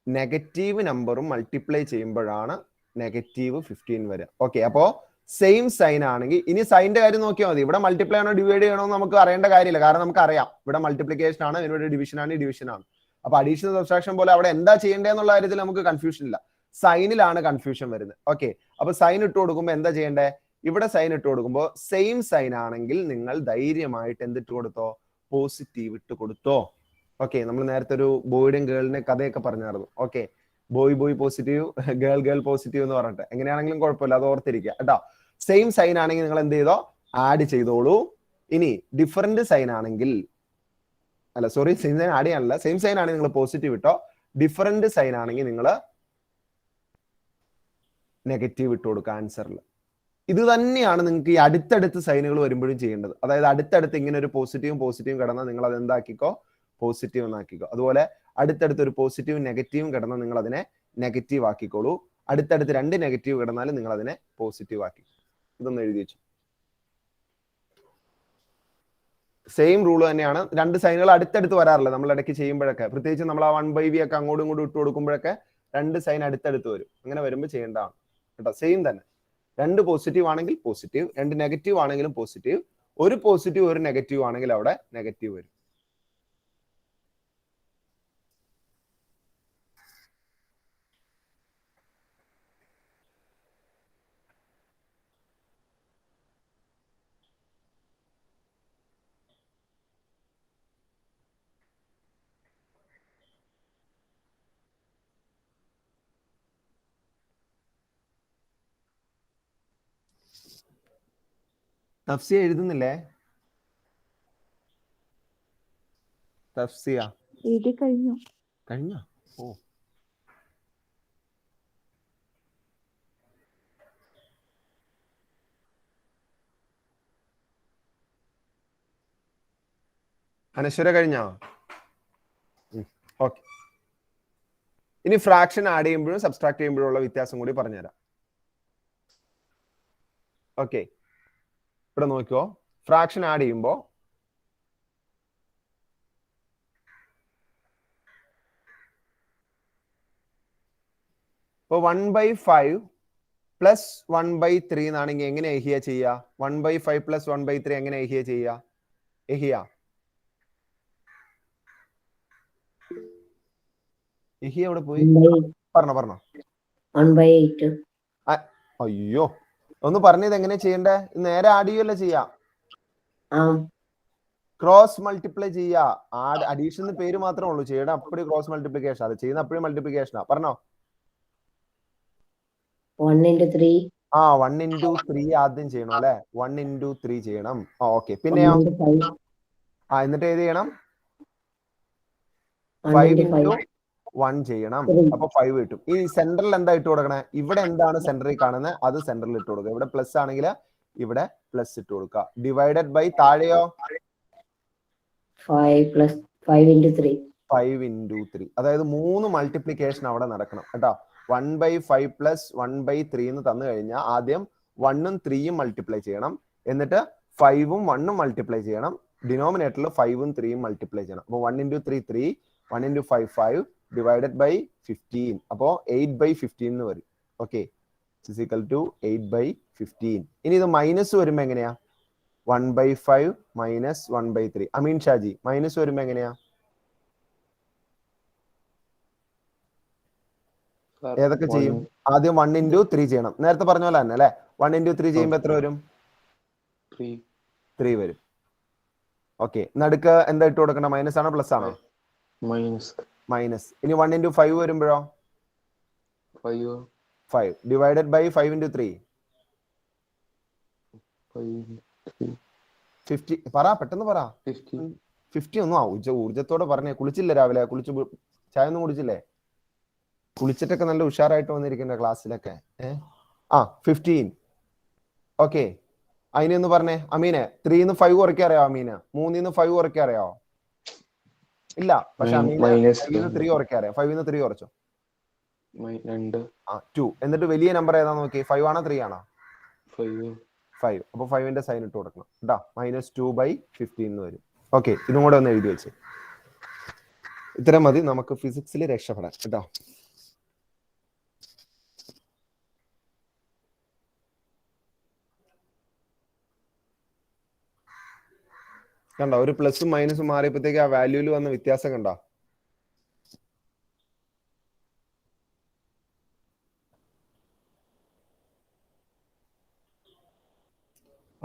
നെഗറ്റീവ് നമ്പറും മൾട്ടിപ്ലൈ ചെയ്യുമ്പോഴാണ് -15 വരിക. ഓക്കെ, അപ്പോ സെയിം സൈൻ ആണെങ്കിൽ ഇനി സൈനിന്റെ കാര്യം നോക്കിയാൽ മതി. ഇവിടെ മൾട്ടിപ്ലൈ ആണോ ഡിവൈഡ് ചെയ്യണോ എന്ന് നമുക്ക് അറിയേണ്ട കാര്യമില്ല. കാരണം നമുക്ക് അറിയാം ഇവിടെ മൾട്ടിപ്ലിക്കേഷൻ ആണ്, ഇവിടെ ഡിവിഷൻ ആണ്, ഡിവിഷൻ ആണ്. അപ്പൊ അഡീഷൻ സബ്ട്രാക്ഷൻ പോലെ അവിടെ എന്താ ചെയ്യേണ്ടതെന്നുള്ള കാര്യത്തിൽ നമുക്ക് കൺഫ്യൂഷൻ ഇല്ല. സൈനിലാണ് കൺഫ്യൂഷൻ വരുന്നത്. ഓക്കെ, അപ്പൊ സൈൻ ഇട്ട് കൊടുക്കുമ്പോൾ എന്താ ചെയ്യേണ്ടേ? ഇവിടെ സൈൻ ഇട്ട് കൊടുക്കുമ്പോൾ സെയിം സൈൻ ആണെങ്കിൽ നിങ്ങൾ ധൈര്യമായിട്ട് എന്തിട്ട് കൊടുത്തോ? പോസിറ്റീവ് ഇട്ട് കൊടുത്തോ. ഓക്കെ, നമ്മൾ നേരത്തെ ഒരു ബോയുടെയും ഗേളിന്റെ കഥയൊക്കെ പറഞ്ഞായിരുന്നു. Okay, boy positive, girl positive എന്ന് പറഞ്ഞിട്ട്. എങ്ങനെയാണെങ്കിലും കുഴപ്പമില്ല, അത് ഓർത്തിരിക്കുക കേട്ടോ. സെയിം സൈൻ ആണെങ്കിൽ നിങ്ങൾ എന്ത് ചെയ്തോ? ആഡ് ചെയ്തോളൂ. ഇനി ഡിഫറന്റ് സൈൻ ആണെങ്കിൽ, അല്ല സോറി, സെയിം സൈൻ ആഡ് ചെയ്യാനല്ല, സെയിം സൈൻ ആണെങ്കിൽ നിങ്ങൾ പോസിറ്റീവ് ഇട്ടോ. ഡിഫറന്റ് സൈൻ ആണെങ്കിൽ നിങ്ങൾ നെഗറ്റീവ് ഇട്ട് കൊടുക്കുക ആൻസറിൽ. ഇത് തന്നെയാണ് നിങ്ങൾക്ക് ഈ അടുത്തടുത്ത് സൈനുകൾ വരുമ്പോഴും ചെയ്യേണ്ടത്. അതായത് അടുത്തടുത്ത് ഇങ്ങനെ ഒരു പോസിറ്റീവും കിടന്നാൽ നിങ്ങൾ അത് എന്താക്കിക്കോ? പോസിറ്റീവ് എന്നാക്കിക്കോ. അതുപോലെ അടുത്തടുത്ത് ഒരു പോസിറ്റീവും നെഗറ്റീവും കിടന്നാൽ നിങ്ങൾ അതിനെ നെഗറ്റീവ് ആക്കിക്കോളൂ. അടുത്തടുത്ത് 2 നെഗറ്റീവ് കിടന്നാലും നിങ്ങൾ അതിനെ പോസിറ്റീവ് ആക്കി. ഇതൊന്ന് എഴുതി വെച്ചു. സെയിം റൂൾ തന്നെയാണ്. 2 സൈനുകൾ അടുത്തടുത്ത് വരാറില്ല നമ്മൾ ഇടയ്ക്ക് ചെയ്യുമ്പോഴൊക്കെ. പ്രത്യേകിച്ച് നമ്മൾ ആ 1/v ഒക്കെ അങ്ങോട്ടും ഇങ്ങോട്ടും ഇട്ട് കൊടുക്കുമ്പോഴൊക്കെ 2 സൈൻ അടുത്തടുത്ത് വരും. അങ്ങനെ വരുമ്പോൾ ചെയ്യേണ്ടതാണ് കേട്ടോ. സെയിം തന്നെ. 2 പോസിറ്റീവ് ആണെങ്കിൽ പോസിറ്റീവ്, 2 നെഗറ്റീവ് ആണെങ്കിലും പോസിറ്റീവ്, ഒരു പോസിറ്റീവ് ഒരു നെഗറ്റീവ് ആണെങ്കിൽ അവിടെ നെഗറ്റീവ് വരും. തഫ്സിയ എഴുതുന്നില്ലേ? തഫ്സിയ കഴിഞ്ഞോ? ഓ, അനശ്വര കഴിഞ്ഞോ? ഓക്കെ, ഇനി ഫ്രാക്ഷൻ ആഡ് ചെയ്യുമ്പോഴും സബ്സ്ട്രാക്ട് ചെയ്യുമ്പോഴും ഉള്ള വ്യത്യാസം കൂടി പറഞ്ഞുതരാം. ഓക്കെ, ഇവിടെ നോക്കിയോ, ഫ്രാക്ഷൻ ആഡ് ചെയ്യുമ്പോൾ ഇപ്പൊ 1/5 പ്ലസ് 1/3 എന്നാണെങ്കിൽ എങ്ങനെ എഹിയ ചെയ്യുക? 1/5 പ്ലസ് 1/3 എങ്ങനെ എഹിയ ചെയ്യുക? എഹിയ എവിടെ പോയി? പറഞ്ഞോ. 1/8. അയ്യോ, ഒന്ന് പറഞ്ഞത് എങ്ങനെ ചെയ്യണ്ടേ? നേരെ ആഡ് ചെയ്യുമല്ലോ ചെയ്യാം. ക്രോസ് മൾട്ടിപ്ലൈ ചെയ്യാ. അഡീഷൻ പേര് മാത്രമേ ഉള്ളൂ, ചെയ്യണം അപ്പടി ക്രോസ് മൾട്ടിപ്ലിക്കേഷൻ. അത് ചെയ്യുന്ന അപ്പഴും മൾട്ടിപ്ലിക്കേഷനാ. പറഞ്ഞോ. 1 into 3. 1 into 3 ആദ്യം ചെയ്യണം അല്ലെ? 1 into 3 ചെയ്യണം. ഓക്കെ, പിന്നെയോ? എന്നിട്ട് ഏത് ചെയ്യണം? 5 into 1 ചെയ്യണം. അപ്പൊ 5 കിട്ടും. ഈ സെന്ററിൽ എന്താ ഇട്ട് കൊടുക്കണേ? ഇവിടെ എന്താണ് സെന്ററിൽ കാണുന്നത് അത് സെന്ററിൽ ഇട്ട് കൊടുക്കുക. ഇവിടെ പ്ലസ് ആണെങ്കിൽ ഇവിടെ പ്ലസ് ഇട്ട് കൊടുക്കുക. ഡിവൈഡഡ് ബൈ താഴെയോ? 5 into 3. 5 into 3. അതായത് 3 മൾട്ടിപ്ലിക്കേഷൻ അവിടെ നടക്കണം കേട്ടോ. 1/5 പ്ലസ് 1/3 എന്ന് തന്നു കഴിഞ്ഞാൽ ആദ്യം 1ഉം 3ഉം മൾട്ടിപ്ലൈ ചെയ്യണം. എന്നിട്ട് 5ഉം 1ഉം മൾട്ടിപ്ലൈ ചെയ്യണം. ഡിനോമിനേറ്ററിൽ 5ഉം 3ഉം മൾട്ടിപ്ലൈ ചെയ്യണം. അപ്പൊ 1 into 3 3, 1 into 5 5, ഡിവൈഡഡ് ബൈ 15. അപ്പോ 8/15 എന്ന് വരും. Okay, is equal to 8/15. ഇനി ഇത് മൈനസ് വരുമ്പോ എങ്ങനെയാ? 1/5 മൈനസ് 1/3. അമീൻ ഷാജി, മൈനസ് വരുമ്പോ എങ്ങനെയാ? ഏതൊക്കെ ചെയ്യും? ആദ്യം 1 into 3 ചെയ്യണം. നേരത്തെ പറഞ്ഞ പോലെ തന്നെ അല്ലെ? 1 into 3 ചെയ്യുമ്പോൾ എത്ര വരും? 3 വരും. ഓക്കെ, നടുക്ക് എന്താ ഇട്ട് കൊടുക്കണം? മൈനസ് ആണോ പ്ലസ് ആണോ? മൈനസ്. ഇനി 1 into 5 വരുമ്പോഴോ? 5 ഡിവൈഡഡ് ബൈ 5 into 3 50. പറ, പെട്ടെന്ന് പറ. 50 ഒന്നും ഊർജത്തോടെ പറഞ്ഞേ. കുളിച്ചില്ലേ രാവിലെ? ചായ ഒന്നും കുടിച്ചില്ലേ? കുളിച്ചിട്ടൊക്കെ നല്ല ഉഷാറായിട്ട് വന്നിരിക്കുന്ന ക്ലാസ്സിലൊക്കെ. 15. ഓക്കെ, അതിനൊന്ന് പറഞ്ഞേ അമീനെ. 3 5 കുറയ്ക്കാൻ അറിയാം അമീന്? 3 5 കുറയ്ക്കാൻ അറിയാവോ? ഇല്ല, പക്ഷെ അമീന് 5 3 കുറയ്ക്കാൻ അറിയാം. 5 3 കുറച്ചോ? 2. എന്നിട്ട് വലിയ നമ്പർ ഏതാ നോക്കി? 5 ആണോ 3 ആണോ? 5. അപ്പൊ 5ന്റെ സൈൻ ഇട്ട് കൊടുക്കണം കേട്ടാ. -2/15 എന്ന് വരും. ഓക്കെ, ഇതും കൂടെ ഒന്ന് എഴുതി വെച്ച്. ഇത്ര മതി നമുക്ക് ഫിസിക്സിൽ രക്ഷപ്പെടാൻ കേട്ടോ. കണ്ടോ, ഒരു പ്ലസും മൈനസും മാറിയപ്പോഴത്തേക്ക് ആ വാല്യൂല് വന്ന വ്യത്യാസം കണ്ടോ?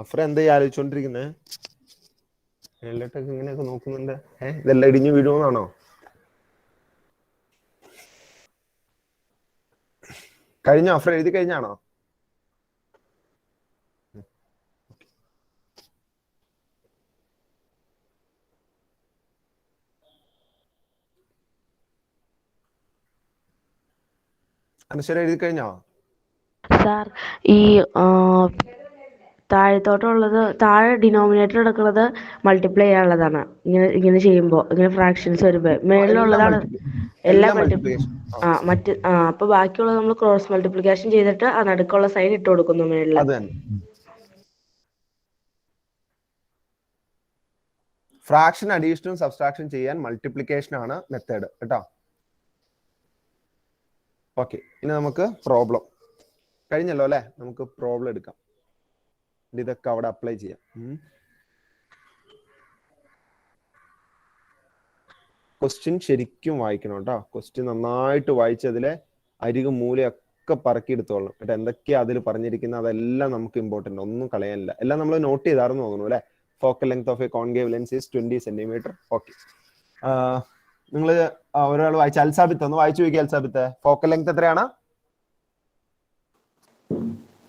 അഫ്ര എന്താ ആലോചിച്ചോണ്ടിരിക്കുന്നേ? എല്ലാട്ടൊക്കെ ഇങ്ങനെയൊക്കെ നോക്കുന്നുണ്ട്. ഇതെല്ലാം ഇടിഞ്ഞു വീഴുമെന്നാണോ? കഴിഞ്ഞോ അഫ്ര? എഴുതി കഴിഞ്ഞാണോ? അനശ്വര എഴുതി കഴിഞ്ഞോ? സാർ, ഈ താഴത്തോട്ടുള്ളത്, താഴെ ഡിനോമിനേറ്റർ എടുക്കുന്നത് മൾട്ടിപ്ലൈ ചെയ്യാനുള്ളതാണ്. ഇങ്ങനെ ചെയ്യുമ്പോൾ, ഇങ്ങനെ ഫ്രാക്ഷൻസ് വരുമ്പോൾ മേളിലുള്ളതാണ് എല്ലാം മൾട്ടിപ്ലിക്കേഷൻ. അപ്പൊ ബാക്കിയുള്ളത് നമ്മൾ ക്രോസ് മൾട്ടിപ്ലിക്കേഷൻ ചെയ്തിട്ട് ആ നടുക്കുള്ള സൈൻ ഇട്ട് കൊടുക്കുന്നു മേളില്. അത് തന്നെ. ഫ്രാക്ഷൻ അഡീഷനും സബ്സ്ട്രാക്ഷൻ ചെയ്യാൻ മൾട്ടിപ്ലിക്കേഷൻ ആണ് മെത്തേഡ് കേട്ടോ. ഓക്കെ, ഇനി നമുക്ക് പ്രോബ്ലം കഴിഞ്ഞല്ലോ അല്ലെ? നമുക്ക് പ്രോബ്ലം എടുക്കാം. ഇതൊക്കെ അവിടെ അപ്ലൈ ചെയ്യാം. ക്വസ്റ്റ്യൻ ശരിക്കും വായിക്കണം കേട്ടോ. ക്വസ്റ്റ്യൻ നന്നായിട്ട് വായിച്ചതിലെ അരികും മൂലയൊക്കെ പറക്കി എടുത്തോളണം കേട്ടോ. എന്തൊക്കെയാ അതിൽ പറഞ്ഞിരിക്കുന്നത് അതെല്ലാം നമുക്ക് ഇമ്പോർട്ടന്റ്, ഒന്നും കളയാനില്ല. എല്ലാം നമ്മൾ നോട്ട് ചെയ്താണെന്ന് തോന്നുന്നു അല്ലെ? Focal length of A concave lens is 20 cm. Okay, നിങ്ങൾ ഒരാൾ വായിച്ച അൽസാബിത്ത് ഒന്ന് വായിച്ചു നോക്കിയ. അൽസാബിത്ത്, ഫോക്കൽ ലെങ്ത് എത്രയാണ്?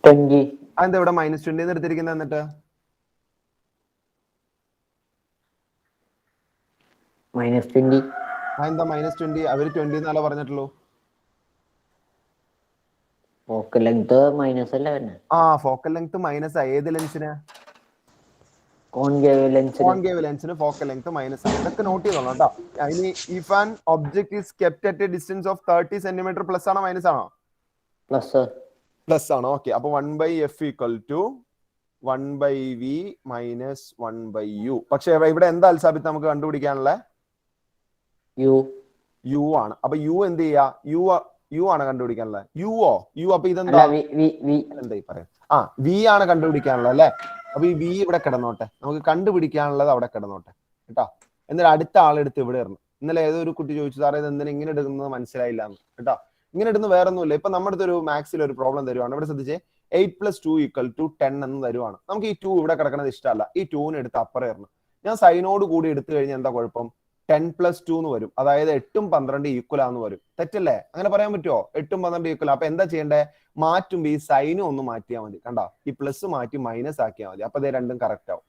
20. അതെന്താ ഇവിടെ -20 എടുത്തിരിക്കുന്നത്? എന്നിട്ട് -20. അതെന്താ -20? അവര് 20 എന്നല്ല പറഞ്ഞിട്ടുള്ളൂ. ഫോക്കൽ ലെങ്ത് മൈനസ് അല്ല തന്നെ. Focal length minus. ഏത് ലെൻസിന്? കോൺകേവ് ലെൻസിന് ഫോക്കൽ ലെങ്ത് മൈനസ് ആണ്. ഇതൊക്കെ നോട്ട് ചെയ്തോളാം കേട്ടോ. ഇനി if an object is kept at A distance of 30 cm, plus ആണോ മൈനസ് ആണോ? പ്ലസ് ആണോ? ഓക്കെ, അപ്പൊ 1/f = 1/v മൈനസ് 1/u. പക്ഷെ ഇവിടെ എന്താ അൽസാബിത്ത് നമുക്ക് കണ്ടുപിടിക്കാനുള്ള? യു ആണ്. അപ്പൊ യു എന്ത് ചെയ്യാ? യു ആണ് കണ്ടുപിടിക്കാനുള്ളത്. യു അപ്പൊ ഇതെന്താ? എന്തായി പറയാം? വി ആണ് കണ്ടുപിടിക്കാനുള്ളത് അല്ലെ? അപ്പൊ ഈ വി ഇവിടെ കിടന്നോട്ടെ, നമുക്ക് കണ്ടുപിടിക്കാനുള്ളത് അവിടെ കിടന്നോട്ടെ കേട്ടോ. എന്നിട്ട് അടുത്ത ആളെടുത്ത് ഇവിടെ ഇടണം. ഇന്നലെ ഏതോ ഒരു കുട്ടി ചോദിച്ചു, സാറേ ഇത് എന്തിനാ ഇങ്ങനെ എടുക്കുന്നത് മനസ്സിലായില്ല കേട്ടോ. ഇങ്ങനെ ഇടുന്ന വേറെ ഒന്നുമില്ല. ഇപ്പൊ നമ്മുടെ അടുത്ത് ഒരു മാത്സിൽ ഒരു പ്രോബ്ലം തരുവാണ്. ഇവിടെ ശ്രദ്ധിച്ചേ, 8 + 2 = 10 എന്ന് തരുവാണ്. നമുക്ക് ഈ 2 ഇവിടെ കിടക്കുന്നത് ഇഷ്ടമല്ല. ഈ 2നെ എടുത്ത് അപ്പുറം ഇടണം. ഞാൻ സൈനോട് കൂടി എടുത്തു കഴിഞ്ഞാൽ എന്താ കുഴപ്പം? 10 + 2 എന്ന് വരും. അതായത് 8ഉം 12 ഈക്വൽ ആന്ന് വരും. തെറ്റല്ലേ? അങ്ങനെ പറയാൻ പറ്റുമോ? 8ഉം 12 ഈക്വൽ. അപ്പൊ എന്താ ചെയ്യേണ്ടേ? മാറ്റുമ്പോ ഈ സൈനും ഒന്ന് മാറ്റിയാൽ മതി. കണ്ടോ, ഈ പ്ലസ് മാറ്റി മൈനസ് ആക്കിയാൽ മതി. അപ്പൊ ഇത് രണ്ടും കറക്റ്റ് ആവും.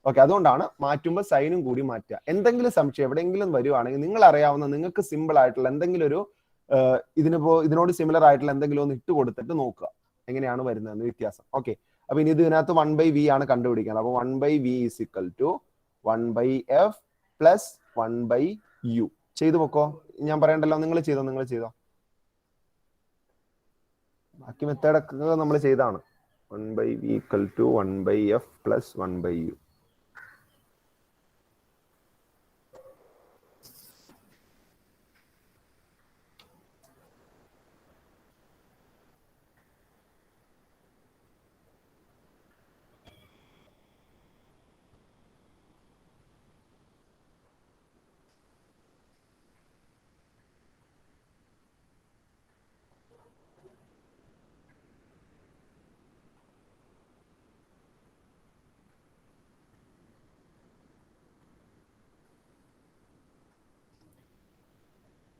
ഓക്കെ, അതുകൊണ്ടാണ് മാറ്റുമ്പോൾ സൈനും കൂടി മാറ്റുക. എന്തെങ്കിലും സംശയം എവിടെയെങ്കിലും വരുവാണെങ്കിൽ നിങ്ങൾ അറിയാവുന്ന, നിങ്ങൾക്ക് സിമ്പിൾ ആയിട്ടുള്ള എന്തെങ്കിലും ഒരു ഇതിനോട് സിമിലർ ആയിട്ടുള്ള എന്തെങ്കിലും ഒന്ന് ഇട്ട് കൊടുത്തിട്ട് നോക്കുക എങ്ങനെയാണ് വരുന്നതെന്ന് വ്യത്യാസം. ഓക്കെ, അപ്പൊ ഇനി ഇതിനകത്ത് 1/v ആണ് കണ്ടുപിടിക്കുന്നത്. അപ്പൊ 1/v = 1/f + 1/u. ചെയ്തു വെക്കോ, ഞാൻ പറയണ്ടല്ലോ. നിങ്ങൾ ചെയ്തോ. ബാക്കി മെത്തേഡൊക്കെ നമ്മൾ ചെയ്താണ്. 1/v = 1/f + 1/u.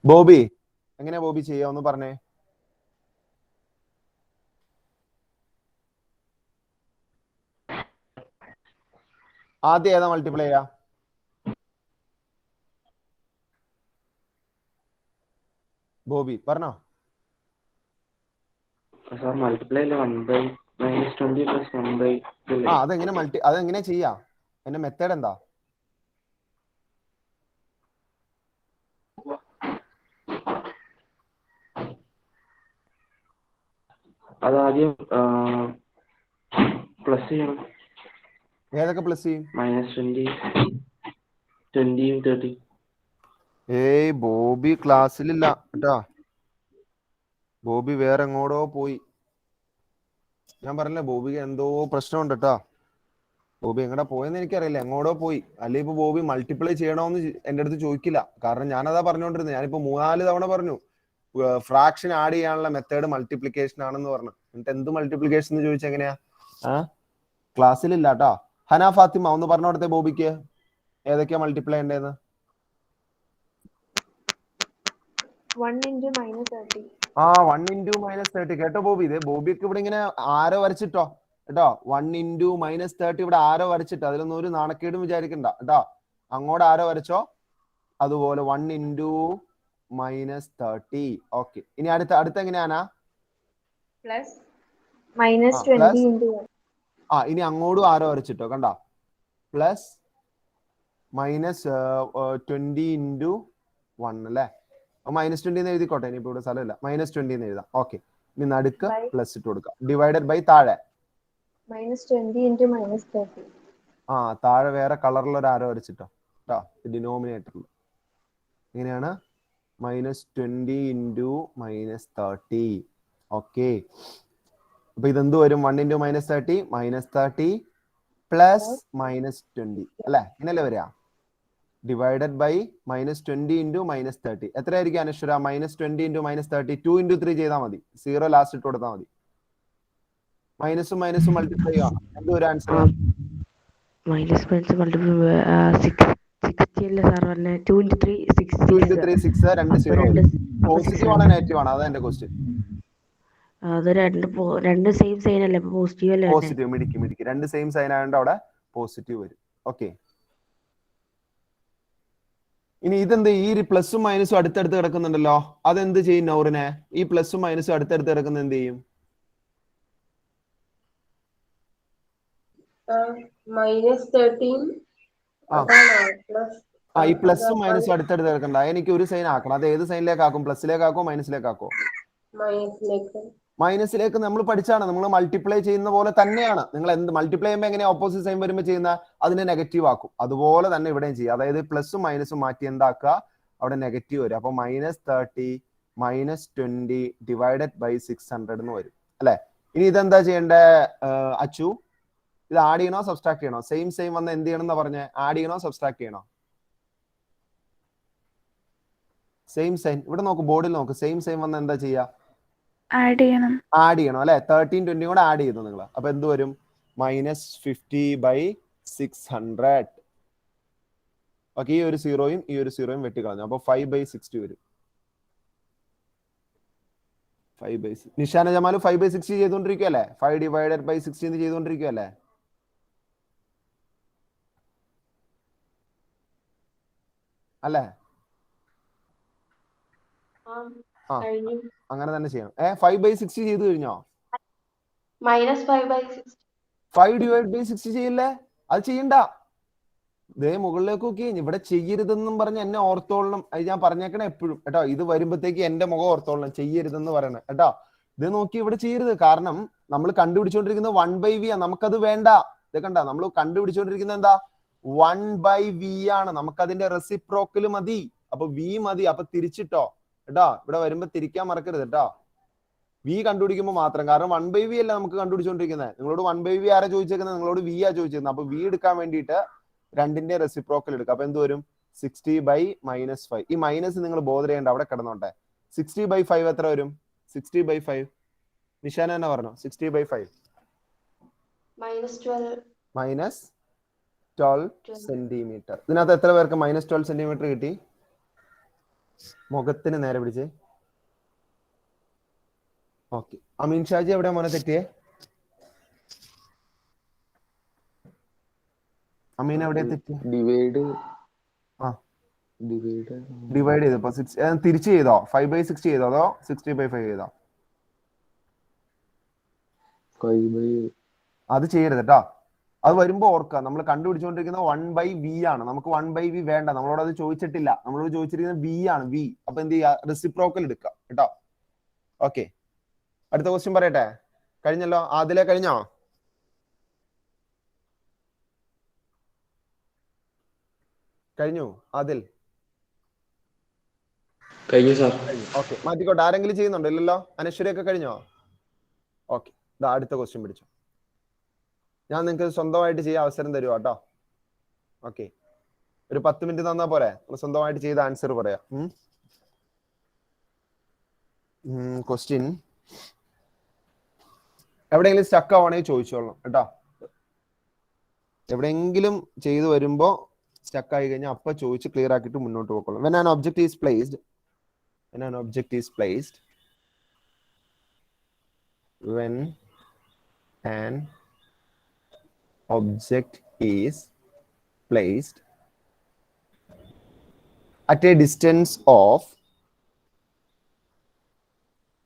ബോബി എങ്ങനെയാ ബോബി ചെയ്യാ ഒന്ന് പറഞ്ഞേ. ആദ്യം ഏതാ മൾട്ടിപ്ലൈ ചെയ്യാ? ബോബി പറഞ്ഞോ. സാർ മൾട്ടിപ്ലൈ അല്ലേ 1/-20 + 1/2. അതെങ്ങനെ ചെയ്യാ? എന്റെ മെത്തേഡ് എന്താ? അതാദ്യം പ്ലസ് ചെയ്യണം. ഏതൊക്കെ പ്ലസ് ചെയ്യും? -20, 20, 30. ഏയ് ബോബി ക്ലാസ്സിലില്ല കേട്ടാ. ബോബി വേറെ എങ്ങോടോ പോയി. ഞാൻ പറഞ്ഞില്ലേ ബോബിക്ക് എന്തോ പ്രശ്നമുണ്ട് കേട്ടാ. ബോബി എങ്ങടാ പോയെന്ന് എനിക്കറിയില്ല, എങ്ങോടോ പോയി. അല്ലെങ്കിൽ ഇപ്പൊ ബോബി മൾട്ടിപ്ലൈ ചെയ്യണോന്ന് എന്റെ അടുത്ത് ചോദിക്കില്ല. കാരണം ഞാനതാ പറഞ്ഞോണ്ടിരുന്നത്. ഞാനിപ്പോ 3-4 തവണ പറഞ്ഞു ഫ്രാക്ഷൻ ആഡ് ചെയ്യാനുള്ള മെത്തേഡ് മൾട്ടിപ്ലിക്കേഷൻ ആണെന്ന് പറഞ്ഞു. എന്നിട്ട് എന്ത് മൾട്ടിപ്ലിക്കേഷൻ എന്ന് ചോദിച്ചാൽ എങ്ങനെയാ? ക്ലാസ്സിലില്ല കേട്ടോ. ഹന ഫാത്തിമ ഒന്ന് പറഞ്ഞോടത്തെ ബോബിക്ക് ഏതൊക്കെയാ മൾട്ടിപ്ലൈ ഉണ്ടേന്ന്. 1 × -30. 1 × -30 കേട്ടോ ബോബി. ഇതേ ബോബിക്ക് ഇവിടെ ഇങ്ങനെ ആരോ വരച്ചിട്ടോ കേട്ടോ. 1 × -30 ഇവിടെ ആരോ വരച്ചിട്ടോ. അതിലൊന്നും ഒരു നാണക്കേടും വിചാരിക്കണ്ട കേട്ടോ. അങ്ങോട്ട് ആരോ വരച്ചോ. അതുപോലെ 1 × -30. ഓക്കെ. ഇനി അടുത്ത എങ്ങനെയാണാ? -20 × 1. ഇനി അങ്ങോട്ടും ആരോ വരച്ചിട്ടോ കണ്ടോ. പ്ലസ് -20 × 1 അല്ലേ. -20 എന്ന് എഴുതിക്കോട്ടെ. ഇനിയിപ്പോ ഇവിടെ സ്ഥലമില്ല. -20 എന്ന് എഴുതാം. ഓക്കെ. ഇനി നടുക്ക് പ്ലസ് ഇട്ട് കൊടുക്കാം. ഡിവൈഡഡ് ബൈ താഴെ -20 × -30. താഴെ വേറെ കളറിൽ ഒരു ആരോ വരച്ചിട്ടോ കേട്ടോ. ഡിനോമിനേറ്ററിൽ ഇങ്ങനെയാണ്. -20 × -30. ഓക്കെ. അപ്പൊ ഇതെന്ത് വരും? 1 × -30 -30 പ്ലസ് -20 അല്ലെ. ഇങ്ങനല്ലേ വരിക? Divided by -20 × -30. എത്രയായിരിക്കും അനശ്വര? -20 × -30 2 × 3 ചെയ്താൽ മതി. 0 ലാസ്റ്റ് ഇട്ട് കൊടുത്താൽ മതി. മൈനസും മൈനസും മൾട്ടിപ്ലൈ ചെയ്യണം. എന്ത് ഒരു ആൻസർ? -60 അല്ലേ സാർ പറഞ്ഞത്? 2 × 3 6. 2 × 3 6. 2 0. പോസിറ്റീവ് ആണോ നെഗറ്റീവ് ആണോ? അതാ എന്റെ ക്വസ്റ്റ്യൻ. അത് രണ്ട് സെയിം സൈൻ അല്ലേ? പോസിറ്റീവ് അല്ലേ? പോസിറ്റീവ്. മിടിക്ക്. രണ്ട് സെയിം സൈൻ ആയതുകൊണ്ട് അവിടെ പോസിറ്റീവ് വരും. ഓക്കെ. ഇനി ഇതെന്ത്? ഈ പ്ലസും മൈനസും അടുത്തടുത്ത് കിടക്കുന്നുണ്ടല്ലോ. അതെന്ത് ചെയ്യും നൗറിനെ? ഈ പ്ലസും മൈനസും അടുത്തടുത്ത് കിടക്കുന്ന എന്ത് ചെയ്യും? -13. ഈ പ്ലസും മൈനസും അടുത്തടുത്ത് കിടക്കണ്ട. എനിക്ക് ഒരു സൈൻ ആക്കണം. അത് ഏത് സൈനിലേക്ക് ആക്കും? പ്ലസിലേക്കാക്കോ മൈനസിലേക്കാക്കോ? മൈനസിലേക്ക്. നമ്മൾ പഠിച്ചാണ്. നമ്മൾ മൾട്ടിപ്ലൈ ചെയ്യുന്ന പോലെ തന്നെയാണ്. നിങ്ങൾ എന്ത് മൾട്ടിപ്ലൈ ചെയ്യുമ്പോൾ എങ്ങനെയാ ഓപ്പോസിറ്റ് സൈൻ വരുമ്പോൾ ചെയ്യുന്ന? അതിനെ നെഗറ്റീവ് ആക്കും. അതുപോലെ തന്നെ ഇവിടെയും ചെയ്യുക. അതായത് പ്ലസും മൈനസും മാറ്റി എന്താക്കുക? അവിടെ നെഗറ്റീവ് വരും. അപ്പൊ -30 -20 ഡിവൈഡഡ് ബൈ 600 എന്ന് വരും അല്ലെ. ഇനി ഇതെന്താ ചെയ്യേണ്ടേ അച്ചു? ഇത് ആഡ് ചെയ്യണോ സബ്സ്ട്രാക്ട് ചെയ്യണോ? സെയിം വന്ന് എന്ത് ചെയ്യണം എന്നാ പറഞ്ഞേ? ആഡ് ചെയ്യണോ സബ്സ്ട്രാക്ട് ചെയ്യണോ? സെയിം സൈൻ ഇവിടെ നോക്ക്, ബോർഡിൽ നോക്ക്. സെയിം വന്ന് എന്താ ചെയ്യാ? ആഡ് ചെയ്യണം അല്ലെ. 13 20 കൂടെ ആഡ് ചെയ്തു നിങ്ങൾ. അപ്പൊ എന്ത് വരും? -50/600. ഓക്കെ. ഈ ഒരു സീറോയും ഈ ഒരു സീറോയും വെട്ടിക്കളഞ്ഞു. അപ്പൊ 5/60 വരും. 5/60. നിഷാന ജമാൽ 5/60 ചെയ്തോണ്ടിരിക്കുവല്ലേ? 5 ഡിവൈഡഡ് ബൈ 60 ചെയ്തോണ്ടിരിക്കുവല്ലേ? അല്ലേ? അങ്ങനെ തന്നെ ചെയ്യണം. 5/60 ചെയ്ത് കഴിഞ്ഞോ? -5/60. 5 ഡിവൈഡ് ബൈ 60 ചെയ്യില്ലേ? അത് ചെയ്യണ്ട. ദേ മുകളിലേക്ക് നോക്കി. ഇവിടെ ചെയ്യരുതെന്നും പറഞ്ഞ് എന്നെ ഓർത്തോളണം. അത് ഞാൻ പറഞ്ഞേക്കണേ എപ്പോഴും കേട്ടോ. ഇത് വരുമ്പോഴത്തേക്ക് എന്റെ മുഖം ഓർത്തോളണം. ചെയ്യരുതെന്ന് പറയണേ കേട്ടോ. ഇത് നോക്കി ഇവിടെ ചെയ്യരുത്. കാരണം നമ്മൾ കണ്ടുപിടിച്ചോണ്ടിരിക്കുന്നത് 1/v ആണ്. നമുക്കത് വേണ്ട. ഇത് കണ്ട, നമ്മൾ കണ്ടുപിടിച്ചോണ്ടിരിക്കുന്നത് എന്താ? 1/v ആണ്. നമുക്കതിന്റെ റെസിപ്രോക്കൽ മതി. അപ്പൊ v മതി. അപ്പൊ തിരിച്ചിട്ടോ കേട്ടോ. ഇവിടെ വരുമ്പോ തിരിക്കാൻ മറക്കരുത് കേട്ടോ. v കണ്ടുപിടിക്കുമ്പോൾ മാത്രം. കാരണം 1/v അല്ല നമുക്ക് കണ്ടുപിടിച്ചോണ്ടിരിക്കുന്നത്. നിങ്ങളോട് 1/v ആരാ ചോദിച്ചേക്കുന്നത്? നിങ്ങളോട് v ആ ചോദിച്ചേക്കുന്നത്. അപ്പൊ v എടുക്കാൻ വേണ്ടിയിട്ട് രണ്ടിന്റെ റെസിപ്രോക്കൽ എടുക്കുക. അപ്പൊ എന്ത് വരും? 60/-5. ഈ മൈനസ് നിങ്ങൾ ബോധർ ചെയ്യേണ്ട, അവിടെ കിടന്നോട്ടെ. 60/5 എത്ര വരും? 60/5 നിഷാന തന്നെ പറഞ്ഞു. 60/5 -12 സെന്റിമീറ്റർ. ഇതിനകത്ത് എത്ര പേർക്ക് -12 സെന്റിമീറ്റർ കിട്ടി? മുഖത്തിന് നേരെ പിടിച്ച്. ഓക്കെ, അമീൻ ഷാജി എവിടെയാ മോനെ തെറ്റിയേ? അമീൻ എവിടെയാ തെറ്റിയേ? ഡിവൈഡ് ആ, ഡിവൈഡ് ഡിവൈഡ് ചെയ്തപ്പോ തിരിച്ച് ചെയ്തോ? 5/60 ചെയ്തോ അതോ 60/5 ചെയ്തോ? 5/, അത് ചെയ്യരുത് കേട്ടോ. അത് വരുമ്പോ ഓർക്കുക, നമ്മൾ കണ്ടുപിടിച്ചുകൊണ്ടിരിക്കുന്ന 1/v ആണ്. നമുക്ക് 1/v വേണ്ട, നമ്മളോട് അത് ചോദിച്ചിട്ടില്ല. നമ്മളോട് ചോദിച്ചിരിക്കുന്നത് v ആണ്, v. അപ്പൊ എന്ത് ചെയ്യുക? റെസിപ്രോക്കൽ എടുക്കുക കേട്ടോ. ഓക്കെ, അടുത്ത ക്വസ്റ്റ്യൻ പറയട്ടെ. കഴിഞ്ഞല്ലോ, അതിലെ കഴിഞ്ഞോ? കഴിഞ്ഞു അതിൽ? കഴിഞ്ഞു സാർ. ഓക്കെ, മാറ്റിക്കോട്ടെ. ആരെങ്കിലും ചെയ്യുന്നുണ്ടോ? ഇല്ലല്ലോ. അനശ്വരയൊക്കെ കഴിഞ്ഞോ? ഓക്കെ, ഇതാ അടുത്ത ക്വസ്റ്റ്യൻ പിടിച്ചോ. ഞാൻ നിങ്ങൾക്ക് സ്വന്തമായിട്ട് ചെയ്യാൻ അവസരം തരുവാ കേട്ടോ. ഓക്കെ, ഒരു 10 മിനിറ്റ് തന്നാ പോരെ? സ്വന്തമായിട്ട് ചെയ്ത ആൻസർ പറയാം. ക്വസ്റ്റ്യൻ എവിടെയെങ്കിലും സ്റ്റക്ക് ആവുകയാണെങ്കിൽ ചോദിച്ചോളണം കേട്ടോ. എവിടെയെങ്കിലും ചെയ്തു വരുമ്പോ സ്റ്റക്ക് ആയി കഴിഞ്ഞാൽ അപ്പൊ ചോദിച്ച് ക്ലിയർ ആക്കിയിട്ട് മുന്നോട്ട് പോയിക്കോളാം. when an object is placed when an object is placed at a distance of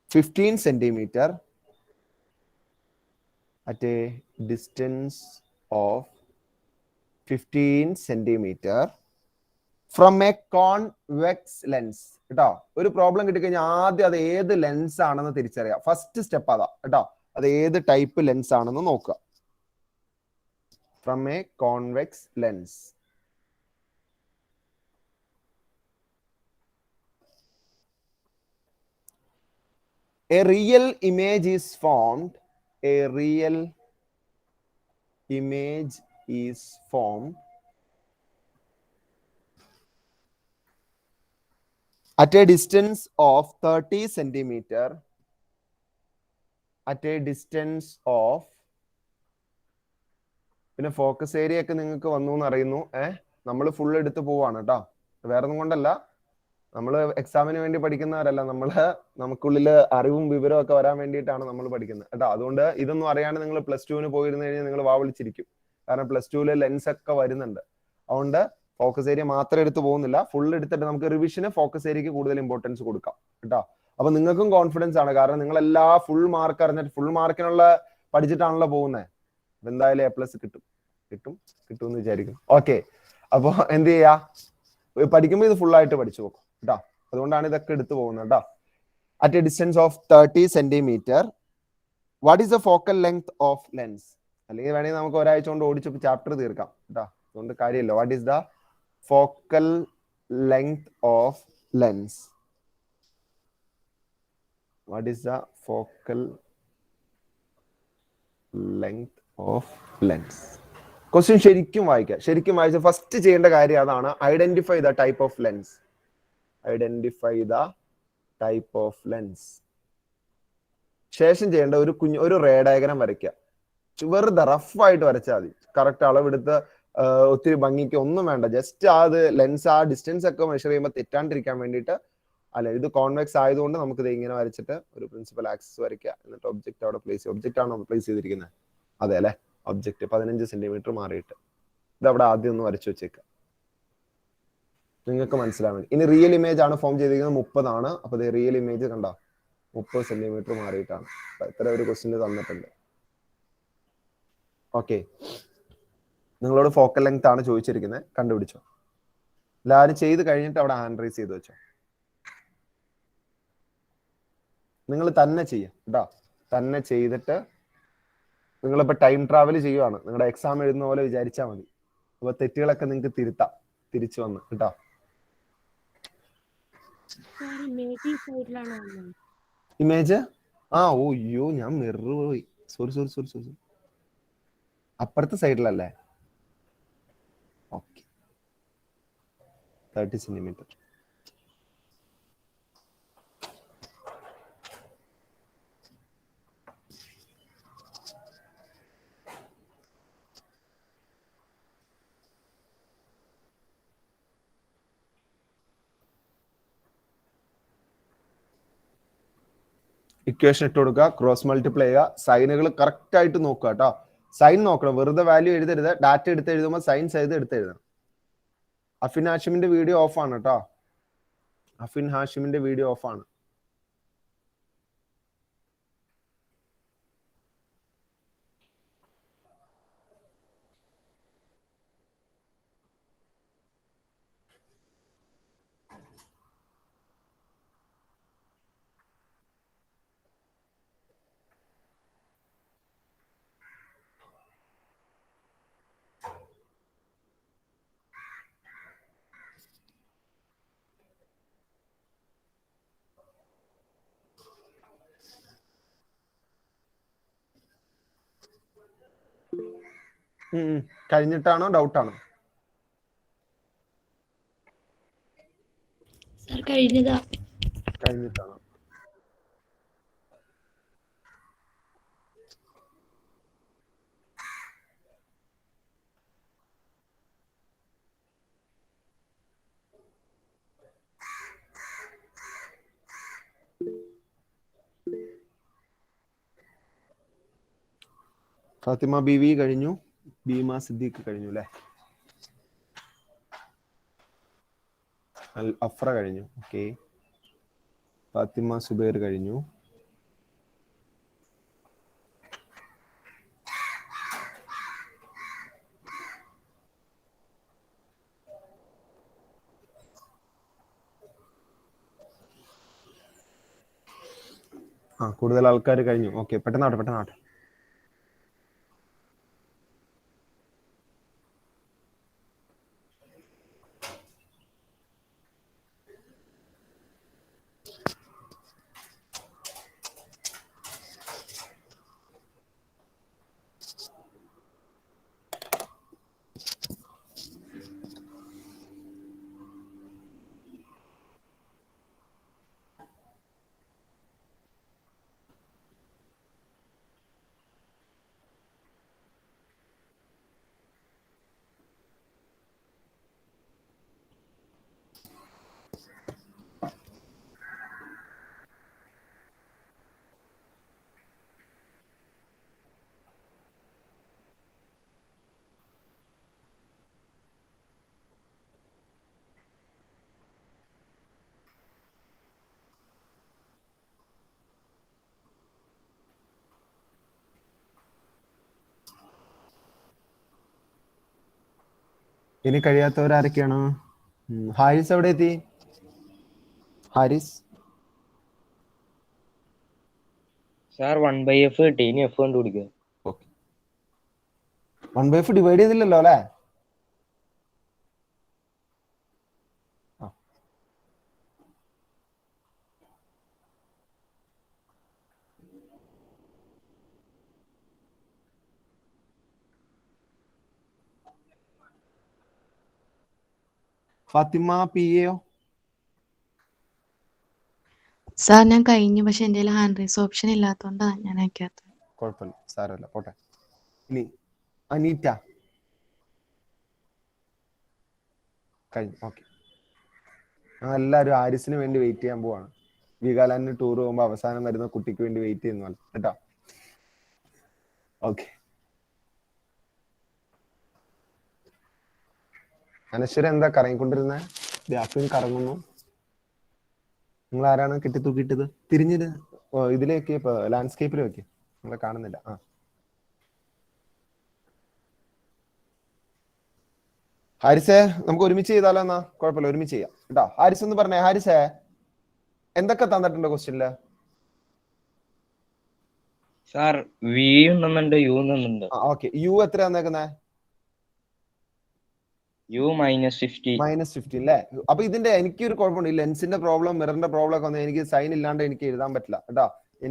15 centimeter at a distance of 15 centimeter from a convex lens. കേട്ടോ, ഒരു പ്രോബ്ലം കിട്ടിക്കഴിഞ്ഞാൽ ആദ്യം അത് ഏത് ലെൻസ് ആണെന്ന് തിരിച്ചറിയാം. ഫസ്റ്റ് സ്റ്റെപ്പ് അതാ കേട്ടോ. അത് ഏത് ടൈപ്പ് ലെൻസ് ആണെന്ന് നോക്കുക. From A convex lens. A real image is formed. A real image is formed at a distance of 30 centimeter. At a distance of, പിന്നെ ഫോക്കസ് ഏരിയ ഒക്കെ നിങ്ങൾക്ക് വന്നു എന്ന് അറിയുന്നു. നമ്മൾ ഫുൾ എടുത്ത് പോവാണ് കേട്ടോ. വേറെ ഒന്നും കൊണ്ടല്ല, നമ്മൾ എക്സാമിന് വേണ്ടി പഠിക്കുന്നവരല്ല. നമുക്കുള്ളിൽ അറിവും വിവരവും ഒക്കെ വരാൻ വേണ്ടിയിട്ടാണ് നമ്മൾ പഠിക്കുന്നത് കേട്ടോ. അതുകൊണ്ട് ഇതൊന്നും അറിയാണ്ട് നിങ്ങൾ +2 പോയിരുന്നു കഴിഞ്ഞാൽ നിങ്ങൾ വാവിളിച്ചിരിക്കും. കാരണം +2 ലെൻസ് ഒക്കെ വരുന്നുണ്ട്. അതുകൊണ്ട് ഫോക്കസ് ഏരിയ മാത്രം എടുത്ത് പോകുന്നില്ല, ഫുൾ എടുത്തിട്ട് നമുക്ക് റിവിഷന് ഫോക്കസ് ഏരിയക്ക് കൂടുതൽ ഇമ്പോർട്ടൻസ് കൊടുക്കാം കേട്ടോ. അപ്പൊ നിങ്ങൾക്കും കോൺഫിഡൻസ് ആണ്, കാരണം നിങ്ങൾ എല്ലാ ഫുൾ മാർക്ക് അറിഞ്ഞിട്ട് ഫുൾ മാർക്കിനുള്ള പഠിച്ചിട്ടാണല്ലോ പോകുന്നത്. എന്തായാലും A+ കിട്ടും എന്ന് വിചാരിക്കും. ഓക്കെ, അപ്പൊ എന്ത് ചെയ്യാ? പഠിക്കുമ്പോൾ ഇത് ഫുൾ ആയിട്ട് പഠിച്ചു നോക്കും കേട്ടോ. അതുകൊണ്ടാണ് ഇതൊക്കെ എടുത്തു പോകുന്നത് കേട്ടോ. At A distance of 30 centimeter, what is the focal length of lens? അല്ലെങ്കിൽ വേണമെങ്കിൽ നമുക്ക് ഒരാഴ്ച കൊണ്ട് ഓടിച്ച് ചാപ്റ്റർ തീർക്കാം കേട്ടോ. അതുകൊണ്ട് കാര്യമില്ല. What is the focal length of lens? What is the focal length of lens? Question ശരിക്കും വായിക്കുക. ശരിക്കും വായിച്ച ഫസ്റ്റ് ചെയ്യേണ്ട കാര്യം അതാണ്. Identify the type of lens. Identify the type of lens. ശേഷം ചെയ്യേണ്ട ഒരു റേ ഡയഗ്രാം വരയ്ക്കുക. വെറുതെ റഫായിട്ട് വരച്ചാൽ മതി. കറക്റ്റ് അളവെടുത്ത് ഒത്തിരി ഭംഗിക്ക് ഒന്നും വേണ്ട. ജസ്റ്റ് അത് ലെൻസ് ആ ഡിസ്റ്റൻസ് ഒക്കെ മെഷർ ചെയ്യുമ്പോൾ തെറ്റാണ്ടിരിക്കാൻ വേണ്ടിയിട്ട്. അല്ല, ഇത് കോൺവെക്സ് ആയതുകൊണ്ട് നമുക്ക് ഇത് ഇങ്ങനെ വരച്ചിട്ട് ഒരു പ്രിൻസിപ്പൽ ആക്സിസ് വരയ്ക്കുക. എന്നിട്ട് ഒബ്ജക്റ്റ് അവിടെ പ്ലേസ് ചെയ്യുക. ഒബ്ജക്റ്റ് ആണോ പ്ലേസ് ചെയ്തിരിക്കുന്നത്? അതെ അല്ലെ, ഒബ്ജക്റ്റ് 15 സെന്റിമീറ്റർ മാറിയിട്ട് ഇത് അവിടെ ആദ്യം ഒന്ന് വരച്ചു വെച്ചേക്കുക. നിങ്ങൾക്ക് മനസ്സിലാവാൻ വേണ്ടി. ഇനി റിയൽ ഇമേജ് ആണ് ഫോം ചെയ്തിരിക്കുന്നത് 30 ആണ്. അപ്പൊ റിയൽ ഇമേജ് കണ്ടോ 30 സെന്റിമീറ്റർ മാറിയിട്ടാണ്. ഇത്ര ഒരു ക്വസ്റ്റ്യൻ തന്നിട്ടുണ്ട്. ഓക്കെ, നിങ്ങളോട് ഫോക്കൽ ലെങ്ത് ആണ് ചോദിച്ചിരിക്കുന്നത്, കണ്ടുപിടിച്ചോ. എല്ലാവരും ചെയ്ത് കഴിഞ്ഞിട്ട് അവിടെ ഹാൻഡ് റൈസ് ചെയ്ത് വെച്ചോ. നിങ്ങൾ തന്നെ ചെയ്യാം കേട്ടോ. തന്നെ ചെയ്തിട്ട് നിങ്ങളിപ്പോ ടൈം ട്രാവൽ ചെയ്യുവാണ്. നിങ്ങളുടെ എക്സാം എഴുതുന്ന പോലെ വിചാരിച്ചാൽ മതി. അപ്പൊ തെറ്റുകളൊക്കെ നിങ്ങൾക്ക് തിരുത്താം തിരിച്ചു വന്ന് കേട്ടോ. ഇമേജ് ഓയ്യോ, ഞാൻ മിറർ പോയി. സോറി. അപ്പുറത്തെ സൈഡിലല്ലേ? Okay, 30 centimetre. ഇക്വേഷൻ ഇട്ട് കൊടുക്കുക, ക്രോസ് മൾട്ടിപ്ലൈ ചെയ്യുക, സൈനുകൾ കറക്റ്റ് ആയിട്ട് നോക്കുക കേട്ടോ. സൈൻ നോക്കണം, വെറുതെ വാല്യൂ എഴുതരുത്. ഡാറ്റ എടുത്ത് എഴുതുമ്പോൾ സൈൻ ചെയ്ത് എടുത്ത് എഴുതണം. അഫിൻ ഹാഷിമിന്റെ വീഡിയോ ഓഫ് ആണ് കേട്ടോ. അഫിൻ ഹാഷിമിന്റെ വീഡിയോ ഓഫ് ആണ്. കഴിഞ്ഞിട്ടാണോ ഡൗട്ടാണോ? സാർ കഴിഞ്ഞതാ. കഴിഞ്ഞിട്ടാണോ? ഫാത്തിമ ബീവി കഴിഞ്ഞു, ബീമ സിദ്ദീഖ് കഴിഞ്ഞു അല്ലേ? അഫ്ര കഴിഞ്ഞു. ഓക്കെ, ഫാത്തിമ സുബൈർ കഴിഞ്ഞു. കൂടുതൽ ആൾക്കാർ കഴിഞ്ഞു. ഓക്കെ, പെട്ടെന്നാവട്ടെ പെട്ടെന്നാവട്ടെ. ഇനി കഴിയാത്തവരാരൊക്കെയാണ്? ഹാരിസ് എവിടെ എത്തി? ഹാരിസ് സാർ 1/f കിട്ടി, ഇനി f കണ്ടുപിടിക്കുക. 1/f ഡിവൈഡ് ചെയ്തില്ലല്ലോ അല്ലേ? ഫാത്തിമ പി എയോ? സാർ ഞാൻ കഴിഞ്ഞു, പക്ഷെ എന്റെ ഹാൻഡ് റൈസ് ഓപ്ഷൻ ഇല്ലാത്തോണ്ടാണ് ഞാൻ അയക്കാത്തത്. കുഴപ്പമില്ല, സാരമില്ല, പോട്ടെ. ഇനി അനീറ്റ കഴിഞ്ഞു. ഓക്കെ, എല്ലാവരും ആരിസിന് വേണ്ടി വെയിറ്റ് ചെയ്യാൻ പോവാണ്. വീഗാലാൻഡിന് ടൂർ പോകുമ്പോൾ അവസാനം വരുന്ന കുട്ടിക്ക് വേണ്ടി വെയിറ്റ് ചെയ്യുന്നു കേട്ടോ. ഓക്കെ, അനശ്വര എന്താ കറങ്ങിക്കൊണ്ടിരുന്നേ? വ്യാപ്യം കറങ്ങുന്നു. നിങ്ങൾ ആരാണ് കെട്ടി തൂക്കിയിട്ടത്? തിരിഞ്ഞിട്ട് ഇതിലേക്ക് ലാൻഡ്സ്കേപ്പിൽ വെക്ക്, നിങ്ങളെ കാണുന്നില്ല. ഹാരിസേ, നമുക്ക് ഒരുമിച്ച് ചെയ്താലോ? എന്നാ കുഴപ്പമില്ല, ഒരുമിച്ച് ചെയ്യാം കേട്ടോ. ഹാരിസ് ഒന്ന് പറഞ്ഞേ. ഹാരിസേ, എന്തൊക്കെ തന്നിട്ടുണ്ട് ക്വസ്റ്റ്യനില്? സാർ വി തന്നിട്ടുണ്ട്, യു തന്നിട്ടുണ്ട്. ഓക്കെ, യു എത്ര തന്നേക്കുന്നേ? യു -50. -50 അല്ലേ? അപ്പൊ ഇതിന്റെ എനിക്കൊരു കുഴപ്പമുണ്ട്. ഈ ലെൻസിന്റെ പ്രോബ്ലം, മിററിന്റെ പ്രോബ്ലം ഒക്കെ വന്നാൽ എനിക്ക് സൈൻ ഇല്ലാണ്ട് എനിക്ക് എഴുതാൻ പറ്റില്ല കേട്ടോ.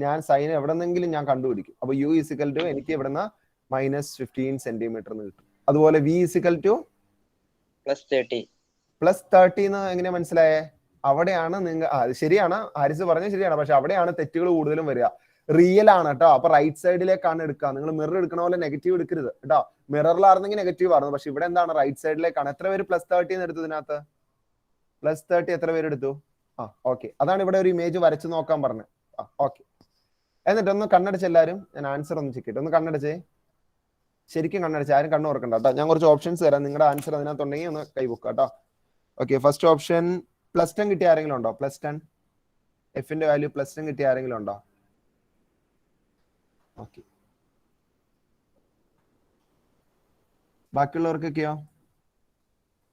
ഞാൻ സൈൻ എവിടെന്നെങ്കിലും ഞാൻ കണ്ടുപിടിക്കും. അപ്പൊ യു ഈസിക്കൽ ടു എനിക്ക് എവിടെന്ന -15 സെന്റിമീറ്റർ കിട്ടും. അതുപോലെ വി ഈസിക്കൽ ടു +30 എന്ന് എങ്ങനെ മനസ്സിലായേ? അവിടെയാണ് നിങ്ങൾ ശരിയാണ്, ഹാരിസ് പറഞ്ഞത് ശരിയാണ്. പക്ഷെ അവിടെയാണ് തെറ്റുകൾ കൂടുതലും വരിക. റിയൽ ആണ് കേട്ടോ. അപ്പൊ റൈറ്റ് സൈഡിലേക്കാണ് എടുക്കുക. നിങ്ങൾ മിറർ എടുക്കണ പോലെ നെഗറ്റീവ് എടുക്കരുത് കേട്ടോ. മിററിലായിരുന്നെങ്കിൽ നെഗറ്റീവ് ആയിരുന്നു, പക്ഷെ ഇവിടെ എന്താണ് റൈറ്റ് സൈഡിലേക്കാണ്. എത്ര പേര് +30 എടുത്തു? ഇതിനകത്ത് +30 എത്ര പേര് എടുത്തു? ഓക്കെ, അതാണ് ഇവിടെ ഒരു ഇമേജ് വരച്ച് നോക്കാൻ പറഞ്ഞത്. ഓക്കെ, എന്നിട്ട് ഒന്ന് കണ്ണടച്ച് എല്ലാവരും, ഞാൻ ആൻസർ ഒന്ന് ചെക്ക് ചെയ്തിട്ട് ഒന്ന് കണ്ണടച്ചേ, ശരിക്കും കണ്ണടച്ച്, ആരും കണ്ണു തുറക്കണ്ട കേട്ടോ. ഞാൻ കുറച്ച് ഓപ്ഷൻസ് തരാം, നിങ്ങളുടെ ആൻസർ അതിനകത്തുണ്ടെങ്കിൽ ഒന്ന് കൈവെക്കുക കേട്ടോ. ഓക്കെ, ഫസ്റ്റ് ഓപ്ഷൻ +10 കിട്ടിയ ആരെങ്കിലും ഉണ്ടോ? +10 എഫിന്റെ വാല്യൂ +10 കിട്ടിയ ആരെങ്കിലും ഉണ്ടോ? ഓക്കെ, ബാക്കിയുള്ളവർക്കൊക്കെയോ?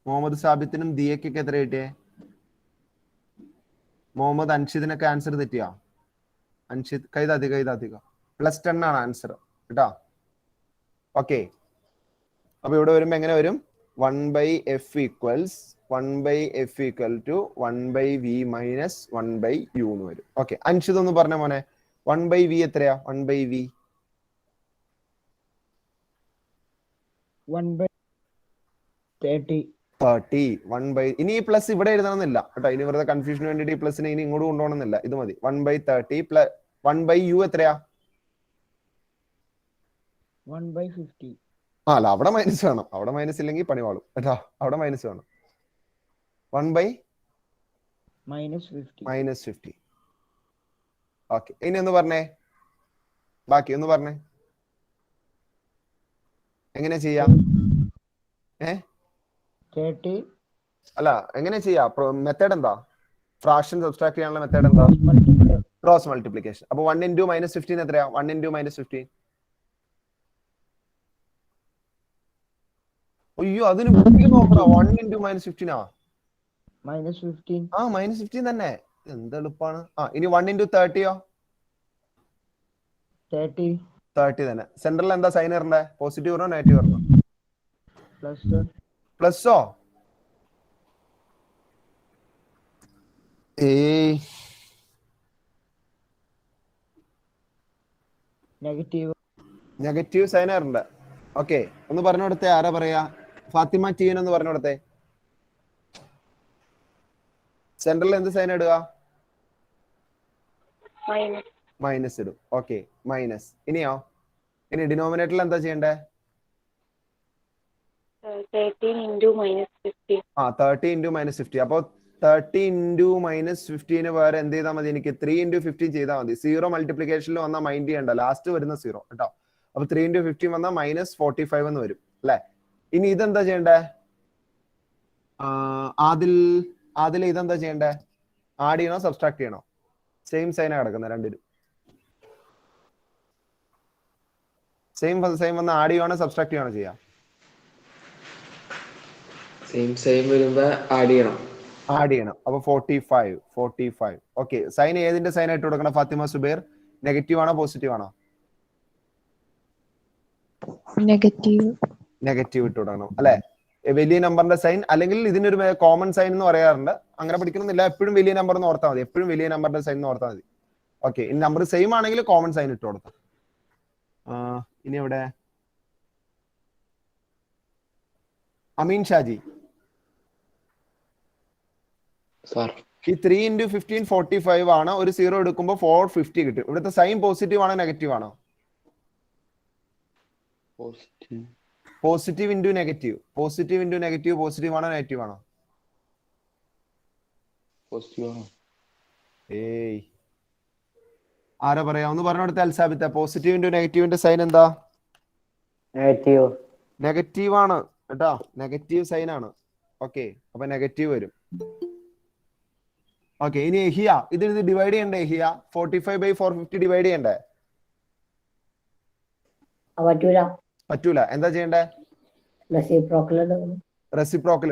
മുഹമ്മദ് സാബിത്തിനും ദിയക്കൊക്കെ എത്ര കിട്ടിയേ? മുഹമ്മദ് അൻഷിദിനൊക്കെ ആൻസർ തെറ്റിയോ? അൻഷിദ് കൈതാത്തിക +10 ആണ് ആൻസർ കേട്ടോ. ഓക്കെ, അപ്പൊ ഇവിടെ വരുമ്പോ എങ്ങനെ വരും? 1/f = 1/v - 1/u എന്ന് വരും. ഓക്കെ, അൻഷിദ് ഒന്ന് പറഞ്ഞ മോനെ, 1/v എത്രയാ? 1/v 1/30. ഇനി ഈ പ്ലസ് ഇവിടെ എഴുതണമെന്നില്ല കേട്ടോ. ഇനി വെറുതെ കൺഫ്യൂഷന് വേണ്ടിയിട്ട് ഈ പ്ലസിനെ ഇനി ഇങ്ങോട്ട് കൊണ്ടുപോകണമെന്നില്ല, ഇത് മതി. 1/30 1/u എത്രയാ? 1/50. അല്ല, അവിടെ മൈനസ് വേണം. അവിടെ മൈനസ് ഇല്ലെങ്കിൽ പണി വാളും കേട്ടോ. അവിടെ മൈനസ് വേണം. 1/-50. ഓക്കെ, ഇനി ഒന്ന് പറഞ്ഞേ, ബാക്കി ഒന്ന് പറഞ്ഞേ, എങ്ങനെ ചെയ്യാം? 30. അല്ല, എങ്ങനെ ചെയ്യാ? മെത്തേഡ് എന്താ? ഫ്രാക്ഷൻ സബ്സ്ട്രാക്ട് ചെയ്യാനുള്ള മെത്തേഡ് എന്താ? Cross multiplication. അപ്പൊ 1 × -15 എത്രയാ? 1 × -15. അയ്യോ, അതിന് നോക്കണം. 1 × -15 ആ? -15. ആ, -15 തന്നെ. എന്ത് എളുപ്പാണ്. ഇനി 1 × 30യോ? 30 തന്നെ. സെന്ററിൽ എന്താ സൈൻ ഇടണ്ടേ? പോസിറ്റീവ് വരണോ നെഗറ്റീവ് വരണോ? പ്ലസ്സോ? നെഗറ്റീവ് സൈൻ ഇടണ്ടേ? ഓക്കെ, ഒന്ന് പറഞ്ഞു കൊടുത്തേ. ആരാ പറയാ? ഫാത്തിമ ടീൻ ഒന്ന് പറഞ്ഞു കൊടുത്തേ. സെന്ററിൽ എന്ത് സൈൻ ഇടുക? മൈനസ് ഇടും. Okay, minus. ഇനിയോ? ഇനി ഡിനോമിനേറ്ററിൽ എന്താ ചെയ്യണ്ടേ? 13 × -15. 30 × -50. അപ്പൊ 30 × -15 വേറെ എന്ത് ചെയ്താൽ മതി? എനിക്ക് 3 × 15 ചെയ്താൽ മതി. 0 മൾട്ടിപ്ലിക്കേഷനിൽ വന്നാൽ മൈൻഡ് ചെയ്യണ്ട, ലാസ്റ്റ് വരുന്ന 0 കേട്ടോ. അപ്പൊ 3 × 15 വന്നാൽ -45 എന്ന് വരും അല്ലെ? ഇനി ഇതെന്താ ചെയ്യണ്ടേ? ആദിൽ ഇതെന്താ ചെയ്യണ്ടേ? ആഡ് ചെയ്യണോ സബ്സ്ട്രാക്ട് ചെയ്യണോ? സെയിം സൈനാ കിടക്കുന്നത് രണ്ടിലും. സെയിം വന്ന് ആഡ് ചെയ്യണോ സബ്സ്ട്രാക്ട് ചെയ്യണോ ചെയ്യാം? സെയിം വരുമ്പോ ആഡ് ചെയ്യണം. അപ്പൊ 45. ഓക്കെ, സൈൻ ഏതിന്റെ സൈൻ ആയിട്ട് കൊടുക്കണം ഫാത്തിമ സുബൈർ? നെഗറ്റീവ് ആണോ പോസിറ്റീവ് ആണോ? നെഗറ്റീവ് ഇട്ട് കൊടുക്കണം അല്ലെ? വലിയ നമ്പറിന്റെ സൈൻ, അല്ലെങ്കിൽ ഇതിനൊരു കോമൺ സൈൻ എന്ന് പറയാറുണ്ട്. അങ്ങനെ പഠിക്കണമെന്നില്ല, എപ്പോഴും വലിയ നമ്പർ എന്ന് ഓർത്താൽ മതി. എപ്പോഴും വലിയ നമ്പറിന്റെ സൈൻ എന്ന് ഓർത്താൽ മതി. ഓക്കെ, ഇനി നമ്പർ സെയിം ആണെങ്കിൽ കോമൺ സൈൻ ഇട്ട് കൊടുത്താൽ. ഇനി എവിടെ? അമീൻ ഷാജി, ഈ 3 × 15 45 ആണ്. ഒരു 0 എടുക്കുമ്പോൾ 450 കിട്ടും. ഇവിടുത്തെ സൈൻ പോസിറ്റീവ് ആണോ നെഗറ്റീവ് ആണോ? Positive into negative. പോസിറ്റീവ് ആണോ നെഗറ്റീവ് ആണോ? ഏയ്, ആരാ പറയാ? ഒന്ന് പറഞ്ഞു കൊടുത്ത അൽസാബിത്ത. പോസിറ്റീവ് ഇൻറ്റു നെഗറ്റീവിന്റെ സൈൻ എന്താ? നെഗറ്റീവ് ആണ് കേട്ടോ. നെഗറ്റീവ് സൈൻ ആണ്. ഓക്കെ, അപ്പൊ നെഗറ്റീവ് വരും. ഓക്കെ, ഇനി എഹിയ, ഇത് ഡിവൈഡ് ചെയ്യണ്ടേ? എഹിയ 45/450 ഡിവൈഡ് ചെയ്യണ്ടേ? പറ്റൂല. എന്താ ചെയ്യണ്ടേ? റെസിപ്രോക്കൽ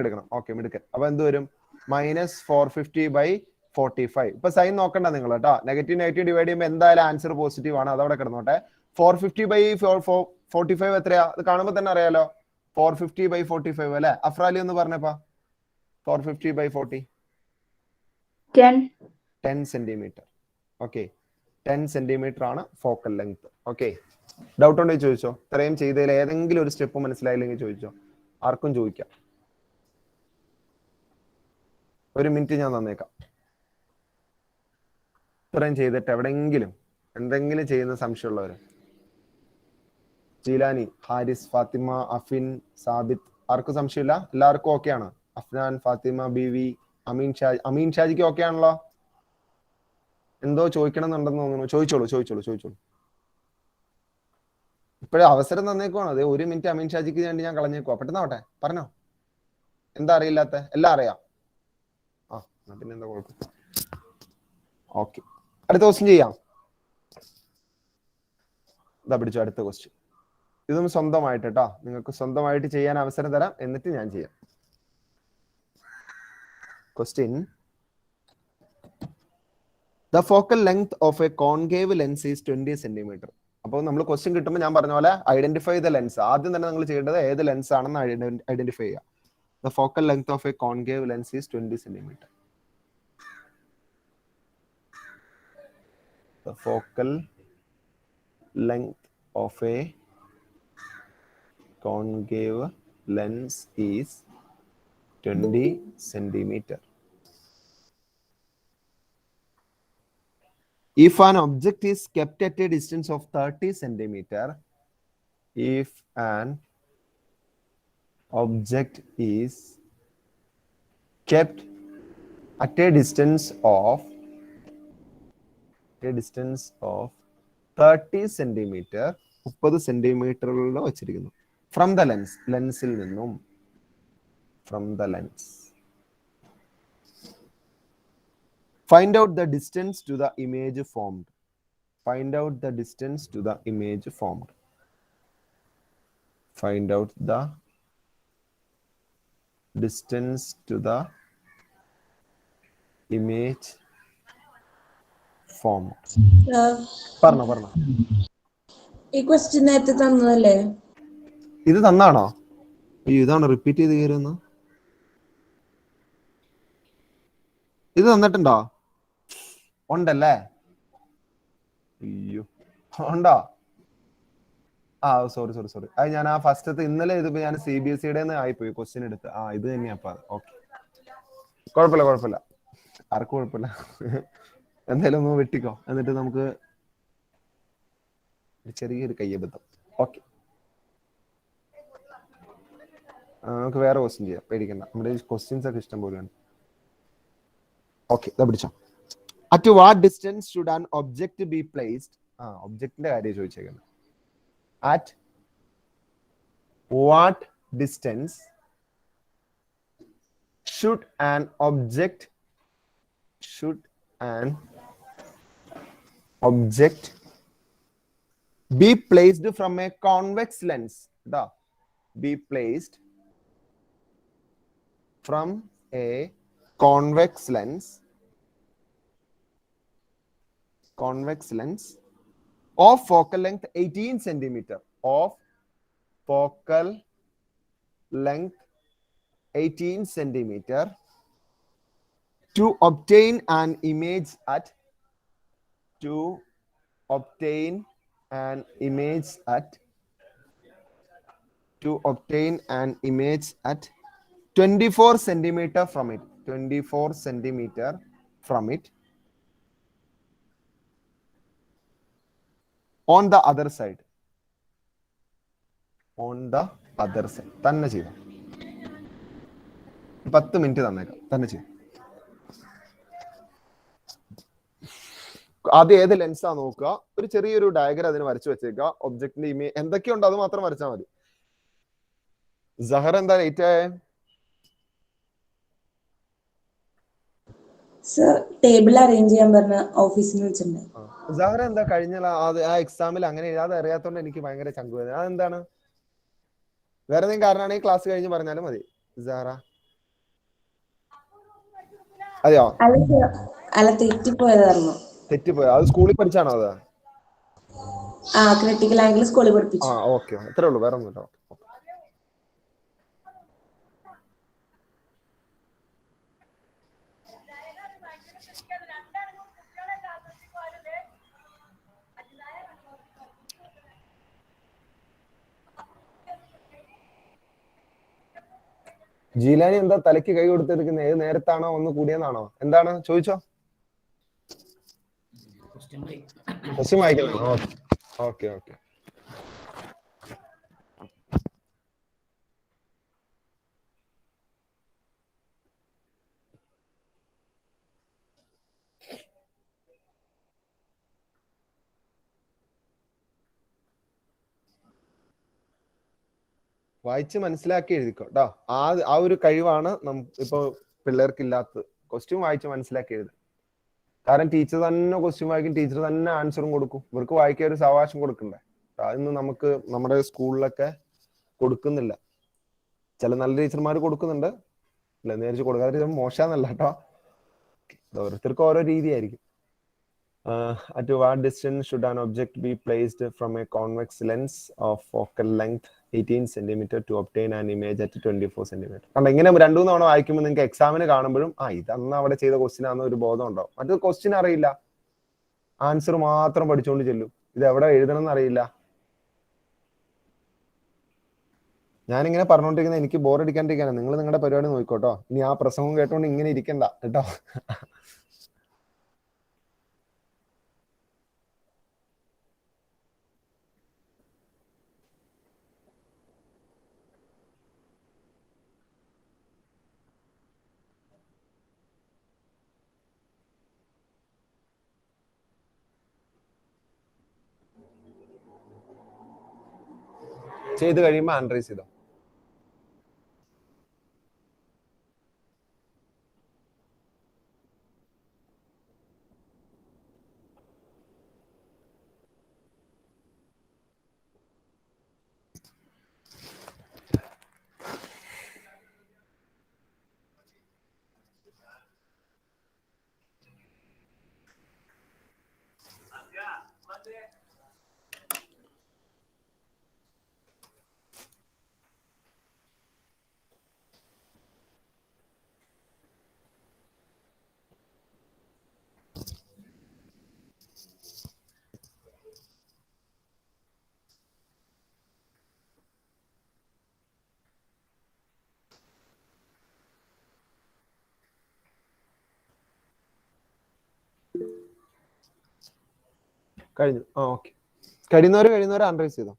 എടുക്കണം. ഓക്കെ, മിടുക്കൻ. അപ്പൊ എന്ത് വരും? -450/45. ഇപ്പൊ സൈൻ നോക്കണ്ട നിങ്ങൾ കേട്ടോ. നെഗറ്റീവ് ഡിവൈഡ് ചെയ്യുമ്പോൾ എന്തായാലും ആൻസർ പോസിറ്റീവ് ആണ്. അതവിടെ കിടന്നോട്ടെ. 450/45 എത്രയാ? അത് കാണുമ്പോൾ തന്നെ അറിയാലോ. 450/45 അല്ലെ? അഫ്രാലി ഒന്ന് പറഞ്ഞപ്പാ. 450/40 10 സെന്റിമീറ്റർ. ഓക്കെ, 10 സെന്റിമീറ്റർ ആണ് ഫോക്കൽ ലെങ്ത്. ഓക്കെ, ഡൗട്ട് ഉണ്ടെങ്കിൽ ചോദിച്ചോ. ഇത്രയും ചെയ്തതിൽ ഏതെങ്കിലും ഒരു സ്റ്റെപ്പ് മനസ്സിലായില്ലെങ്കിൽ ചോദിച്ചോ. ആർക്കും ചോദിക്കാം. 1 മിനിറ്റ് ഞാൻ തന്നേക്കാം. ഇത്രയും ചെയ്തിട്ട് എവിടെയെങ്കിലും എന്തെങ്കിലും ചെയ്യുന്ന സംശയമുള്ളവര്? ജീലാനി, ഹാരിസ്, ഫാത്തിമ, അഫിൻ, സാബിത്ത്, ആർക്കും സംശയമില്ല? എല്ലാവർക്കും ഓക്കെ ആണ്? അഫ്നാൻ, ഫാത്തിമ, ബിവി, അമീൻ ഷാജിക്ക് ഓക്കെ ആണല്ലോ? എന്തോ ചോദിക്കണം എന്നുണ്ടെന്ന് തോന്നുന്നു. ചോദിച്ചോളൂ. ഇപ്പോഴേ അവസരം തന്നേക്കുവാണ്. അതെ, 1 മിനിറ്റ് അമീൻ ഷാജിക്ക് വേണ്ടി ഞാൻ കളഞ്ഞേക്കുവാ. പെട്ടെന്നാവട്ടെ, പറഞ്ഞോ. എന്താ അറിയില്ലാത്ത? എല്ലാം അറിയാം. പിന്നെ എന്താ കുഴപ്പം? ഓക്കെ, അടുത്ത ക്വസ്റ്റ്യൻ ചെയ്യാം. ഇതാ പിടിച്ചോ, അടുത്ത ക്വസ്റ്റ്യൻ. ഇതും സ്വന്തമായിട്ട് കേട്ടോ, നിങ്ങൾക്ക് സ്വന്തമായിട്ട് ചെയ്യാൻ അവസരം തരാം, എന്നിട്ട് ഞാൻ ചെയ്യാം. Question: the focal length of A concave lens is 20 centimetre. അപ്പോൾ നമ്മൾ ക്വസ്റ്റ്യൻ കിട്ടുമ്പോൾ ഞാൻ പറഞ്ഞ പോലെ ഐഡന്റിഫൈ ദ ലെൻസ്. ആദ്യം തന്നെ നിങ്ങൾ ചെയ്യേണ്ടത് ഏത് ലെൻസ് ആണെന്ന് ഐഡന്റിഫൈ ചെയ്യുക. The focal length of A concave lens is 20 centimetre. The focal length of a concave lens is 20 centimeter. If an object is kept at a distance of 30 centimeter, if an object is kept at a distance of 30 centimeter, 30 സെന്റിമീറ്ററിൽ വെച്ചിരിക്കുന്നു. From the lens, ലെൻസിൽ നിന്നും. From the lens. Find out the distance to the image formed. Find out the distance to the image formed. Find out the distance to the image form. പറഞ്ഞോ. ഈ question നേരത്തെ തന്നതല്ലേ? ഇത് തന്നാണോ? ഇതാണ് repeat ചെയ്ത് കയറുന്ന. ഇത് തന്നിട്ടുണ്ടോ? ഉണ്ടല്ലേ? അയ്യോ, ഉണ്ടോ? സോറി. അത് ഞാൻ ആ ഫസ്റ്റത്തെ ഇന്നലെ ഇതിപ്പോ ഞാൻ CBSE ആയിപ്പോയി ക്വസ്റ്റ്യൻ എടുത്ത്. ഇത് തന്നെയാ. ഓക്കെ, കുഴപ്പമില്ല. ആർക്കും കുഴപ്പമില്ല. എന്തായാലും ഒന്ന് വെട്ടിക്കോ, എന്നിട്ട് നമുക്ക് ചെറിയൊരു കയ്യബദ്ധം. ഓക്കെ, നമുക്ക് വേറെ ക്വസ്റ്റ്യൻ ചെയ്യാം, പേടിക്കണ്ട. നമ്മുടെ ക്വസ്റ്റ്യൻസ് ഒക്കെ ഇഷ്ടം പോലെയാണ്. ഓക്കെ, പിടിച്ചോ. At what distance should an object be placed? ഒബ്ജക്റ്റിന്റെ കാര്യം ചോദിച്ചേക്കുന്നത്. At what distance should an object be placed from a convex lens? Be placed from a convex lens of focal length 18 centimeter. Of focal length 18 centimeter to obtain an image at 24 centimeter from it. 24 centimeter from it. On the other side. തന്നെ ചെയ്തു. 10 minute തന്നേക്കാം. തന്നെ ചെയ്തു. ആദ്യം ഏത് ലെൻസാ നോക്കുക. ഒരു ചെറിയൊരു ഡയഗ്രം അതിന് വരച്ചു വെച്ചേക്കുക. ഒബ്ജക്റ്റിന്റെ ഇമേജ് എന്തൊക്കെയുണ്ടോ അത് മാത്രം വരച്ചാൽ മതി. സഹർ എന്താ ലേറ്റ് ആയേ? ടേബിൾ അറേഞ്ച് ചെയ്യാൻ പറഞ്ഞ ഓഫീസിൽ വിളിച്ചിട്ടുണ്ട്. സഹർ എന്താ കഴിഞ്ഞ ആ എക്സാമിൽ അങ്ങനെ എഴുതാതെ അറിയാത്തോണ്ട് എനിക്ക് ഭയങ്കര ചങ്കുവേദന. അതെന്താണ്? വേറെ എന്തെങ്കിലും കാരണമാണെങ്കിൽ ക്ലാസ് കഴിഞ്ഞ് പറഞ്ഞാലും മതി. സഹറ അതെയോ? അല്ല, തെറ്റിപ്പോയതായിരുന്നു. തെറ്റിപ്പോയോ? അത് സ്കൂളിൽ പഠിച്ചാണോ? അത് ക്രിട്ടിക്കൽ ആംഗിൾ സ്കൂളിൽ പഠിപ്പിച്ചു. ഓക്കെ, അത്രേ ഉള്ളൂ, വേറെ ഒന്നുമില്ല. ജീലാനി എന്താ തലയ്ക്ക് കൈ കൊടുത്തിരിക്കുന്നത്? ഏത് നേരത്താണോ ഒന്ന് കൂടിയെന്നാണോ? എന്താണ് ചോദിച്ചോ? ക്വസ്റ്റ്യൻ വായിക്കണം. ഓക്കെ. വായിച്ച് മനസ്സിലാക്കി എഴുതിക്കോ കേട്ടോ. ആ ഒരു കഴിവാണ് ഇപ്പൊ പിള്ളേർക്കില്ലാത്തത്. ക്വസ്റ്റ്യൻ വായിച്ച് മനസ്സിലാക്കി എഴുതും. കാരണം ടീച്ചർ തന്നെ ക്വസ്റ്റ്യൻ വായിക്കും, ടീച്ചർ തന്നെ ആൻസറും കൊടുക്കും. ഇവർക്ക് വായിക്കാൻ ഒരു സാവകാശം കൊടുക്കണ്ടേ? അതൊന്നും നമുക്ക് നമ്മുടെ സ്കൂളിലൊക്കെ കൊടുക്കുന്നില്ല. ചില നല്ല ടീച്ചർമാർ കൊടുക്കുന്നുണ്ട്, അല്ല നേരിച്ച് കൊടുക്കാതെ മോശമെന്നല്ല കേട്ടോ, ഓരോരുത്തർക്കും ഓരോ രീതിയായിരിക്കും. At what distance should an object be placed from a convex lens of focal length 18 cm to obtain an image at 24 cm? കാരണം ഇങ്ങനെ 2-3 തവണ വായിക്കുമ്പോൾ നിങ്ങൾക്ക് എക്സാമിന് കാണുമ്പോഴും ഇതന്ന് അവിടെ ചെയ്ത ക്വസ്റ്റ്യൻ ആണെന്ന് ഒരു ബോധം ഉണ്ടാവും. മറ്റൊരു ക്വസ്റ്റ്യൻ അറിയില്ല, ആൻസർ മാത്രം പഠിച്ചുകൊണ്ട് ചെല്ലും, ഇത് എവിടെ എഴുതണം എന്ന് അറിയില്ല. ഞാനിങ്ങനെ പറഞ്ഞുകൊണ്ടിരിക്കുന്നത് എനിക്ക് ബോറടിക്കാണ്ടിരിക്കാനാണ്. നിങ്ങൾ നിങ്ങളുടെ പരിപാടി നോക്കിക്കോട്ടോ. ഇനി ആ പ്രസംഗം കേട്ടോണ്ട് ഇങ്ങനെ ഇരിക്കണ്ട കേട്ടോ. ചെയ്ത് കഴിയുമ്പോൾ ആൻഡ്രൈസ് ചെയ്തോ. കഴിഞ്ഞു. ഓക്കെ, കഴിയുന്നവര് ആൻഡ്രൈസ് ചെയ്തോ.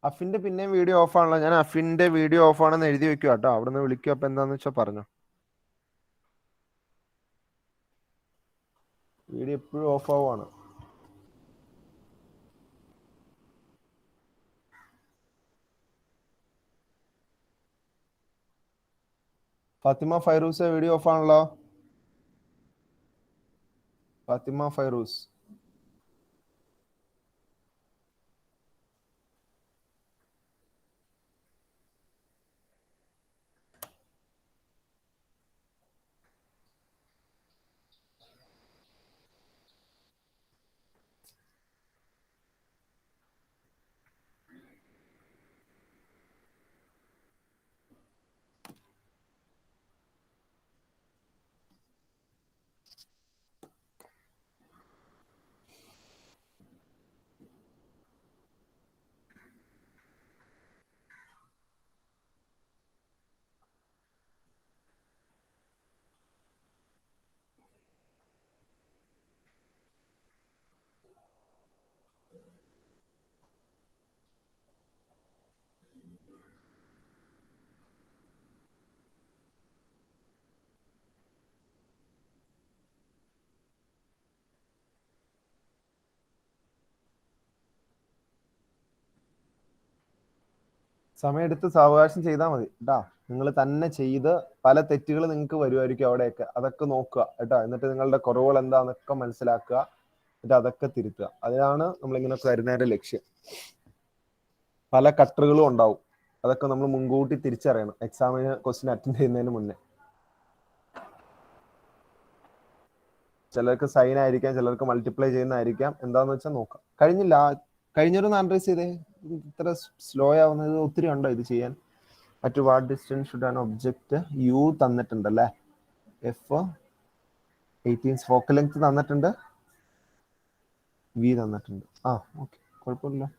അഫിന്റെ പിന്നെയും വീഡിയോ ഓഫ് ആണല്ലോ. ഞാൻ അഫിന്റെ വീഡിയോ ഓഫ് ആണെന്ന് എഴുതി വെക്കുക കേട്ടോ. അവിടെ നിന്ന് വിളിക്കുക. അപ്പൊ എന്താന്ന് വെച്ചാൽ പറഞ്ഞോ. വീഡിയോ എപ്പോഴും ഓഫ് ആവുകയാണ്. ഫാത്തിമ ഫൈറൂസ് വീഡിയോ ഓഫ് ആണല്ലോ. ഫാത്തിമ ഫൈറൂസ്. സമയമെടുത്ത് സാവകാശം ചെയ്താൽ മതി കേട്ടാ. നിങ്ങൾ തന്നെ ചെയ്ത് പല തെറ്റുകൾ നിങ്ങൾക്ക് വരുമായിരിക്കും അവിടെയൊക്കെ. അതൊക്കെ നോക്കുക കേട്ടോ. എന്നിട്ട് നിങ്ങളുടെ കുറവുകൾ എന്താണെന്നൊക്കെ മനസ്സിലാക്കുക. എന്നിട്ട് അതൊക്കെ തിരുത്തുക. അതിനാണ് നമ്മളിങ്ങനെ വരുന്നതിന്റെ ലക്ഷ്യം. പല കട്ടറുകളും ഉണ്ടാവും. അതൊക്കെ നമ്മൾ മുൻകൂട്ടി തിരിച്ചറിയണം എക്സാമിന് ക്വസ്റ്റ്യൻ അറ്റൻഡ് ചെയ്യുന്നതിന് മുന്നേ. ചിലർക്ക് സൈൻ ആയിരിക്കാം, ചിലർക്ക് മൾട്ടിപ്ലൈ ചെയ്യുന്നതായിരിക്കാം. എന്താന്ന് വെച്ചാൽ നോക്കാം. കഴിഞ്ഞൊരു ആൻഡ്രൈസ് ചെയ്തേ. ഇത്ര സ്ലോ ആവുന്നത് ഒത്തിരി ഉണ്ടോ ഇത് ചെയ്യാൻ? At what distance should an object U തന്നിട്ടുണ്ടല്ലേ. എഫ് 18 ഫോക്കൽ ലെങ്ത് തന്നിട്ടുണ്ട്, വി തന്നിട്ടുണ്ട്. ഓക്കെ, കുഴപ്പമില്ല.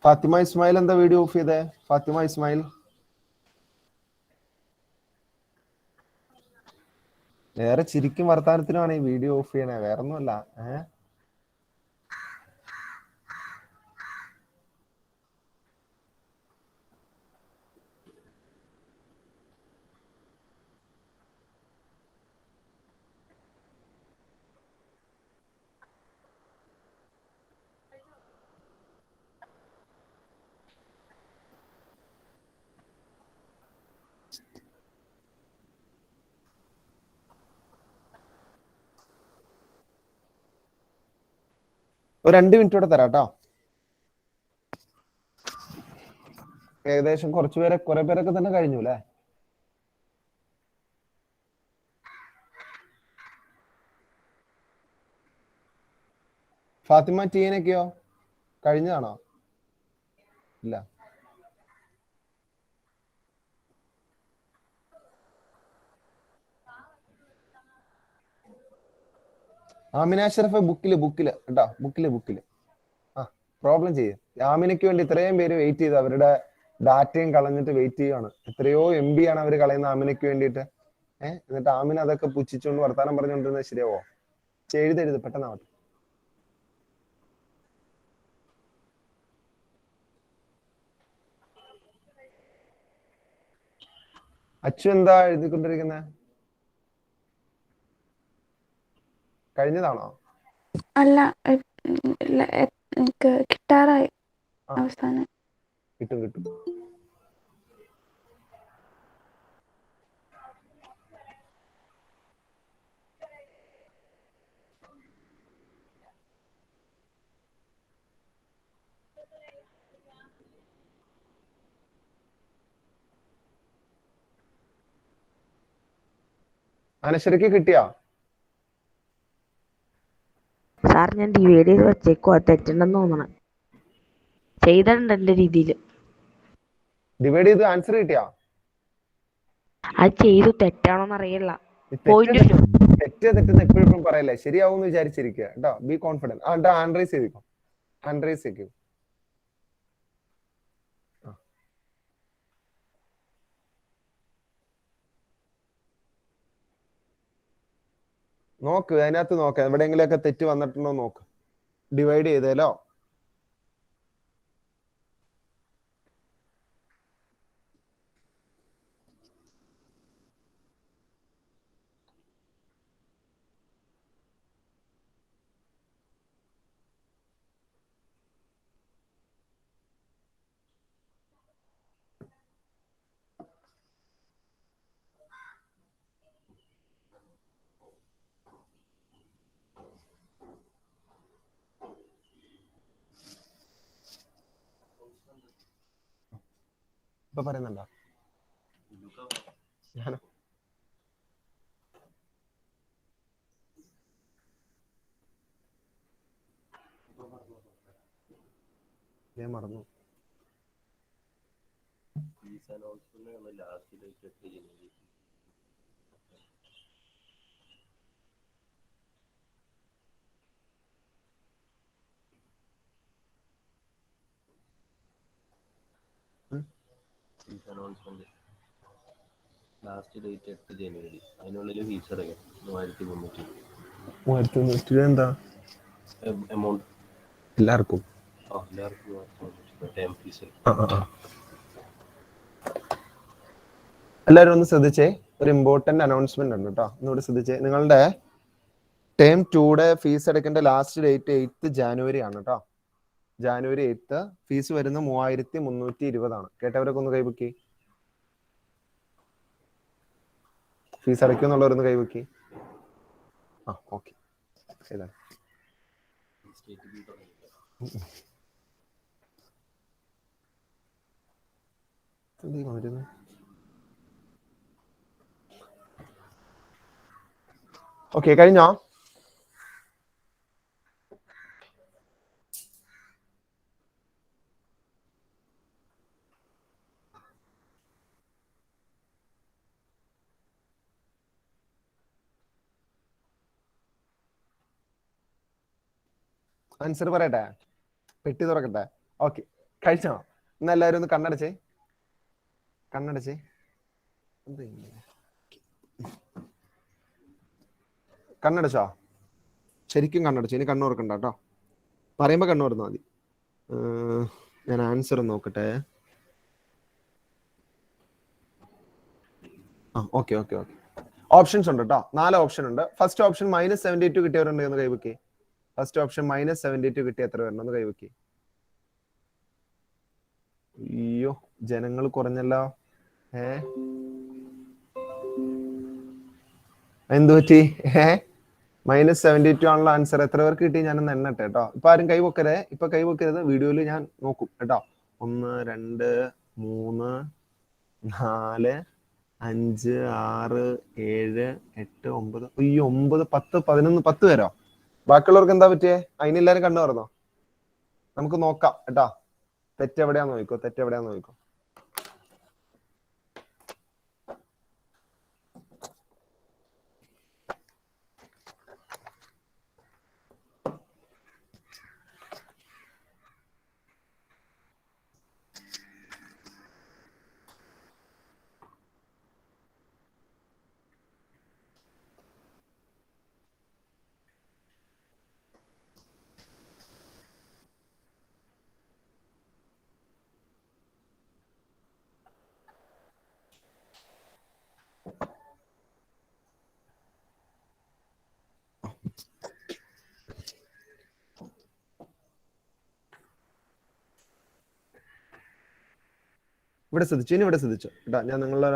ഫാത്തിമ ഇസ്മായിൽ എന്താ വീഡിയോ ഓഫ് ചെയ്തേ? ഫാത്തിമ ഇസ്മായിൽ വേറെ ചിരിക്കും വർത്താനത്തിനുമാണ് ഈ വീഡിയോ ഓഫ് ചെയ്യണേ, വേറെ ഒന്നുമല്ല. ഒരു 2 മിനിറ്റ് കൂടെ തരാം കേട്ടോ. ഏകദേശം കുറെ പേരൊക്കെ തന്നെ കഴിഞ്ഞു അല്ലേ? ഫാത്തിമ ടീനൊക്കെയോ കഴിഞ്ഞതാണോ? ഇല്ല. ആമിന അഷ്റഫ് ബുക്കില് കേട്ടോ, ബുക്കില് പ്രോബ്ലം ചെയ്യും. ആമിനയ്ക്ക് വേണ്ടി ഇത്രയും പേര് വെയിറ്റ് ചെയ്ത് അവരുടെ ഡാറ്റയും കളഞ്ഞിട്ട് വെയിറ്റ് ചെയ്യുകയാണ്. എത്രയോ MB ആണ് അവർ കളയുന്ന ആമിനയ്ക്ക് വേണ്ടിയിട്ട്. എന്നിട്ട് ആമിന അതൊക്കെ പുച്ഛിച്ചുകൊണ്ട് വർത്താനം പറഞ്ഞുകൊണ്ടിരുന്നത് ശരിയാവോ? എഴുതരുത്, പെട്ടെന്നാവട്ടെ. അച്ചു എന്താ എഴുതിക്കൊണ്ടിരിക്കുന്നത്? കഴിഞ്ഞതാണോ? അല്ല, എനിക്ക് കിട്ടാറായി അവസാനം. കിട്ടും. അനശ്വരക്ക് കിട്ടിയാ? സാർ ഞാൻ ഡിവൈഡ് ചെയ്ത് വെച്ചേക്കുവാ, തെറ്റുണ്ടെന്ന് തോന്നണം. ചെയ്തിട്ടുണ്ട് എന്റെ രീതിയിൽ. ഡിവൈഡ് ചെയ്ത് ആൻസർ കിട്ടിയാ? അത് ചെയ്തു, തെറ്റാണോന്ന് അറിയില്ല. പോയിന്റ് തെറ്റെന്ന് എപ്പോഴും പറയല്ലേ, ശരിയാവും വിചാരിച്ചിരിക്കുക കേട്ടോ. Be confident. ഹാൻഡ് റൈസ് ചെയ്തിക്കോ, ഹാൻഡ് റൈസ് ചെയ്യോ. നോക്ക്, അതിനകത്ത് നോക്ക് എവിടെയെങ്കിലുമൊക്കെ തെറ്റ് വന്നിട്ടുണ്ടോ നോക്ക്. ഡിവൈഡ് ചെയ്തേലോ. ഇപ്പൊ പറയുന്നുണ്ടോ? ഞാനോ? ഞാൻ മറന്നു. ലാസ്റ്റ് ഡേറ്റ് 8 ജനുവരി. അതിനുള്ളിൽ ഫീസ് അടയ്ക്കാം 3300. 3300 എന്താ എമൗണ്ട് എല്ലാവർക്കും? Term fees. എല്ലാവരും ഒന്ന് ശ്രദ്ധിച്ചേ, ഒരു ഇമ്പോർട്ടന്റ് അനൗൺസ്മെന്റ് ഉണ്ട് കേട്ടോ. ഒന്നുകൂടി ശ്രദ്ധിച്ചേ. നിങ്ങളുടെ ടേം 2യുടെ ഫീസ് അടയ്ക്കേണ്ട ലാസ്റ്റ് ഡേറ്റ് 8 ജാനുവരി ആണ് കേട്ടോ. ജാനുവരി 8 ഫീസ് വരുന്ന 3320 ആണ്. കേട്ടവരൊക്കെ ഒന്ന് കൈവക്കി. ഫീസ് അടയ്ക്കുന്നുള്ളവരൊന്ന് കൈവക്കി. ആ ഓക്കെ. ഏതാണ് ഓക്കെ, കഴിഞ്ഞോ? ആൻസർ പറയട്ടെ, പെട്ടി തുറക്കട്ടെ. ഓക്കെ, കഴിച്ചോ? ഇന്ന് എല്ലാവരും ഒന്ന് കണ്ണടച്ചേ. കണ്ണടച്ചോ? ശരിക്കും കണ്ണടച്ചു. ഇനി കണ്ണു തുറക്കണ്ട കേട്ടോ. പറയുമ്പോ കണ്ണു തുറന്നാൽ മതി. ഞാൻ ആൻസർ നോക്കട്ടെ. ഓക്കെ. ഓപ്ഷൻസ് ഉണ്ട് കേട്ടോ. 4 ഓപ്ഷൻ ഉണ്ട്. First option -72 കിട്ടിയവരുണ്ടെന്ന് കൈവക്കി. ഫസ്റ്റ് ഓപ്ഷൻ -72 കിട്ടിയ എത്ര പേരുണ്ടെന്ന് കൈവക്കി. അയ്യോ, ജനങ്ങൾ കുറഞ്ഞല്ലോ. എന്തു പറ്റി? -72 ആണല്ലോ ആൻസർ. എത്ര പേർക്ക് കിട്ടി ഞാനൊന്ന് എണ്ണട്ടെ കേട്ടോ. ഇപ്പൊ ആരും കൈവക്കരുത്. വീഡിയോയിൽ ഞാൻ നോക്കും കേട്ടോ. 1 2 3 4 5 6 7 8 9. അയ്യോ, 9 10 11 10 പേരോ? ബാക്കിയുള്ളവർക്ക് എന്താ പറ്റിയേ? അതിനെല്ലാരും കണ്ണു തുറന്നോ? നമുക്ക് നോക്കാം കേട്ടോ. തെറ്റെവിടെയാന്ന് നോക്കിക്കോ. ഇവിടെ ശ്രദ്ധിച്ചു കേട്ടോ. ഞാൻ നിങ്ങളുടെ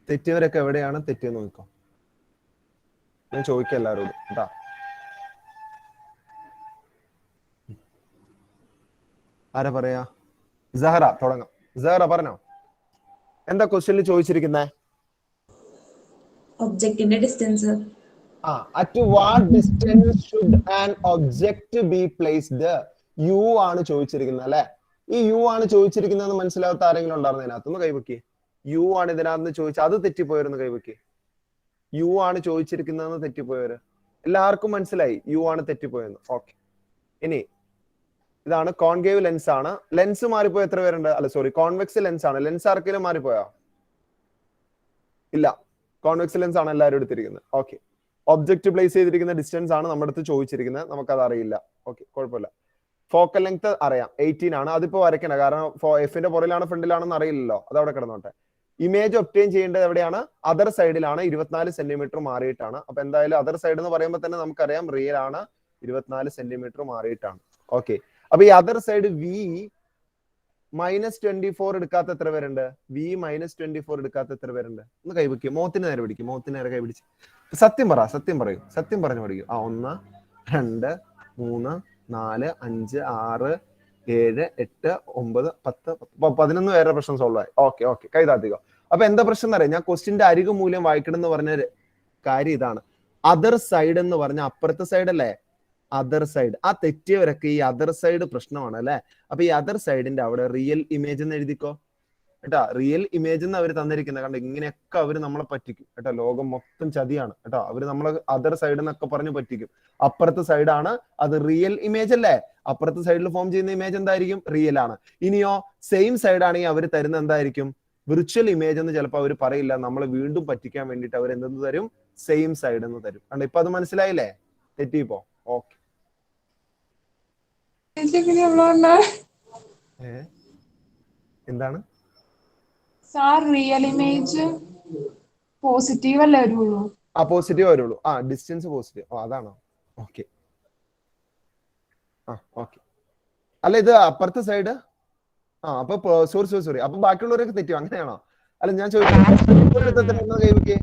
തെറ്റിയവരൊക്കെ എവിടെയാണ് തെറ്റിയെന്ന് നോക്കോ. ഞാൻ ചോദിക്കാം എല്ലാവരോടും കേട്ടോ. ആരാ പറയാ? സഹറ തുടങ്ങാം. സഹറ പറഞ്ഞോ, എന്താ ക്വസ്റ്റ്യനിൽ ചോദിച്ചിരിക്കുന്നേ? ഒബ്ജക്റ്റിന്റെ distance. At what distance should an object be placed? U ആണ് ചോദിച്ചിരിക്കുന്നത് അല്ലെ. ഈ യു ആണ് ചോദിച്ചിരിക്കുന്നതെന്ന് മനസ്സിലാവാത്ത ആരെങ്കിലും ഉണ്ടായിരുന്നു ഇതിനകത്തൊന്ന് കൈവക്കി. യു ആണ് ഇതിനകത്ത് ചോദിച്ചത്, അത് തെറ്റിപ്പോയവരെന്ന് കൈവക്കി. യു ആണ് ചോദിച്ചിരിക്കുന്നതെന്ന് തെറ്റിപ്പോയവര്. എല്ലാവർക്കും മനസ്സിലായി യു ആണ് തെറ്റിപ്പോയെന്ന്. ഓക്കെ, ഇനി ഇതാണ് കോൺകേവ് ലെൻസ് ആണ്. ലെൻസ് മാറിപ്പോയ എത്ര പേരുണ്ട്? അല്ല സോറി, കോൺവെക്സ് ലെൻസ് ആണ്. ലെൻസ് ആർക്കെങ്കിലും മാറിപ്പോയോ? ഇല്ല, കോൺവെക്സ് ലെൻസ് ആണ് എല്ലാവരും എടുത്തിരിക്കുന്നത്. ഓക്കെ, ഒബ്ജക്റ്റ് പ്ലേസ് ചെയ്തിരിക്കുന്ന ഡിസ്റ്റൻസ് ആണ് നമ്മുടെ അടുത്ത് ചോദിച്ചിരിക്കുന്നത്. നമുക്കത് അറിയില്ല. ഓക്കെ, കുഴപ്പമില്ല. ഫോക്കൽ ലെങ്ത് അറിയാം, 18 ആണ്. അതിപ്പോ വരയ്ക്കണ, കാരണം എഫിന്റെ പുറയിലാണ് ഫ്രണ്ടിലാണെന്ന് അറിയില്ലല്ലോ. അത് അവിടെ കിടന്നോട്ടെ. ഇമേജ് ഒബ്റ്റെയിൻ ചെയ്യേണ്ടത് എവിടെയാണ്? അതർ സൈഡിലാണ്. 24 സെന്റിമീറ്റർ മാറിയിട്ടാണ്. അപ്പൊ എന്തായാലും അതർ സൈഡ് എന്ന് പറയുമ്പോൾ തന്നെ നമുക്കറിയാം റിയൽ ആണ്. 24 സെന്റിമീറ്റർ മാറിയിട്ടാണ്. ഓക്കെ, അപ്പൊ ഈ അതർ സൈഡ് വി -24 എടുക്കാത്ത എത്ര പേരുണ്ട്? വി -24 എടുക്കാത്ത എത്ര പേരുണ്ട്? ഒന്ന് കൈവയ്ക്കും. മോത്തിന് നേരെ പിടിക്കും. മോത്തിന് നേരെ കൈ പിടിച്ച് സത്യം പറയൂ. സത്യം പറഞ്ഞു പഠിക്കും. 1 2 3 4 5 6 7, 8, 9, 10, 11 വേറെ പ്രശ്നം സോൾവ് ആയി. ഓക്കെ ഓക്കെ, കൈതാത്തിക്കോ. അപ്പൊ എന്താ പ്രശ്നം എന്നറിയാം, ഞാൻ ക്വസ്റ്റിന്റെ അരികു മൂല്യം വായിക്കണം എന്ന് പറഞ്ഞ കാര്യം ഇതാണ്. അതർ സൈഡ് എന്ന് പറഞ്ഞ അപ്പുറത്തെ സൈഡ് അല്ലേ, അതർ സൈഡ്. ആ തെറ്റിയവരൊക്കെ ഈ അതർ സൈഡ് പ്രശ്നമാണ് അല്ലെ. അപ്പൊ ഈ അതർ സൈഡിന്റെ അവിടെ റിയൽ ഇമേജ് എന്ന് എഴുതിക്കോ കേട്ടാ. റിയൽ ഇമേജ് എന്ന് അവർ തന്നിരിക്കുന്നത് കണ്ട് ഇങ്ങനെയൊക്കെ അവര് നമ്മളെ പറ്റിക്കും കേട്ടോ. ലോകം മൊത്തം ചതിയാണ് കേട്ടോ. അവര് നമ്മളെ അതർ സൈഡ് എന്നൊക്കെ പറഞ്ഞ് പറ്റിക്കും. അപ്പുറത്തെ സൈഡാണ് അത് റിയൽ ഇമേജ് അല്ലേ. അപ്പുറത്തെ സൈഡിൽ ഫോം ചെയ്യുന്ന ഇമേജ് എന്തായിരിക്കും, റിയൽ ആണ്. ഇനിയോ സെയിം സൈഡ് ആണെങ്കിൽ അവർ തരുന്ന എന്തായിരിക്കും, വിർച്വൽ ഇമേജ് എന്ന് ചിലപ്പോൾ അവർ പറയില്ല. നമ്മളെ വീണ്ടും പറ്റിക്കാൻ വേണ്ടിയിട്ട് അവർ എന്തെന്ന് തരും, സെയിം സൈഡ് എന്ന് തരും. കണ്ടോ, ഇപ്പൊ അത് മനസ്സിലായില്ലേ, തെറ്റിപ്പോ. ഓക്കെ, എന്താണ് സാർ റിയൽ ഇമേജ് പോസിറ്റീവ് അല്ലേ വരുള്ളൂ? ആ പോസിറ്റീവ് വരുള്ളൂ. ആ ഡിസ്റ്റൻസ് പോസിറ്റീവ്. അതാണോ? ഓക്കെ. ആ ഓക്കെ. അല്ല ഇത് അപ്പുറത്തെ സൈഡ്. ആ അപ്പൊ സോറി അപ്പൊ ബാക്കിയുള്ളവരൊക്കെ തെറ്റും, അങ്ങനെയാണോ? അല്ല ഞാൻ ചോദിക്കുന്നത് കൈവയ്ക്ക്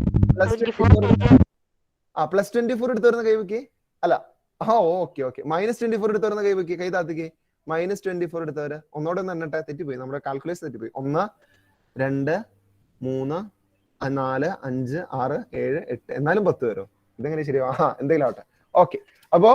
+24 എടുത്ത് വരുന്ന കൈവയ്ക്ക് അല്ല. ആ ഓക്കെ ഓക്കെ. -24 എടുത്ത് വരുന്ന കൈവയ്ക്ക്, കൈ താത്തിക്ക്. -24 എടുത്തവര് ഒന്നോടെ ഒന്ന് എണ്ണട്ടെ. തെറ്റിപ്പോയി, നമ്മുടെ കാൽക്കുലേഷൻ തെറ്റിപ്പോയി. 1, 2, 3, 4, 5, 6, 7, 8. എന്നാലും 10 വരും. ഇതെങ്ങനെ ശരിയാ? എന്തെങ്കിലും ആവട്ടെ. ഓക്കെ. അപ്പോ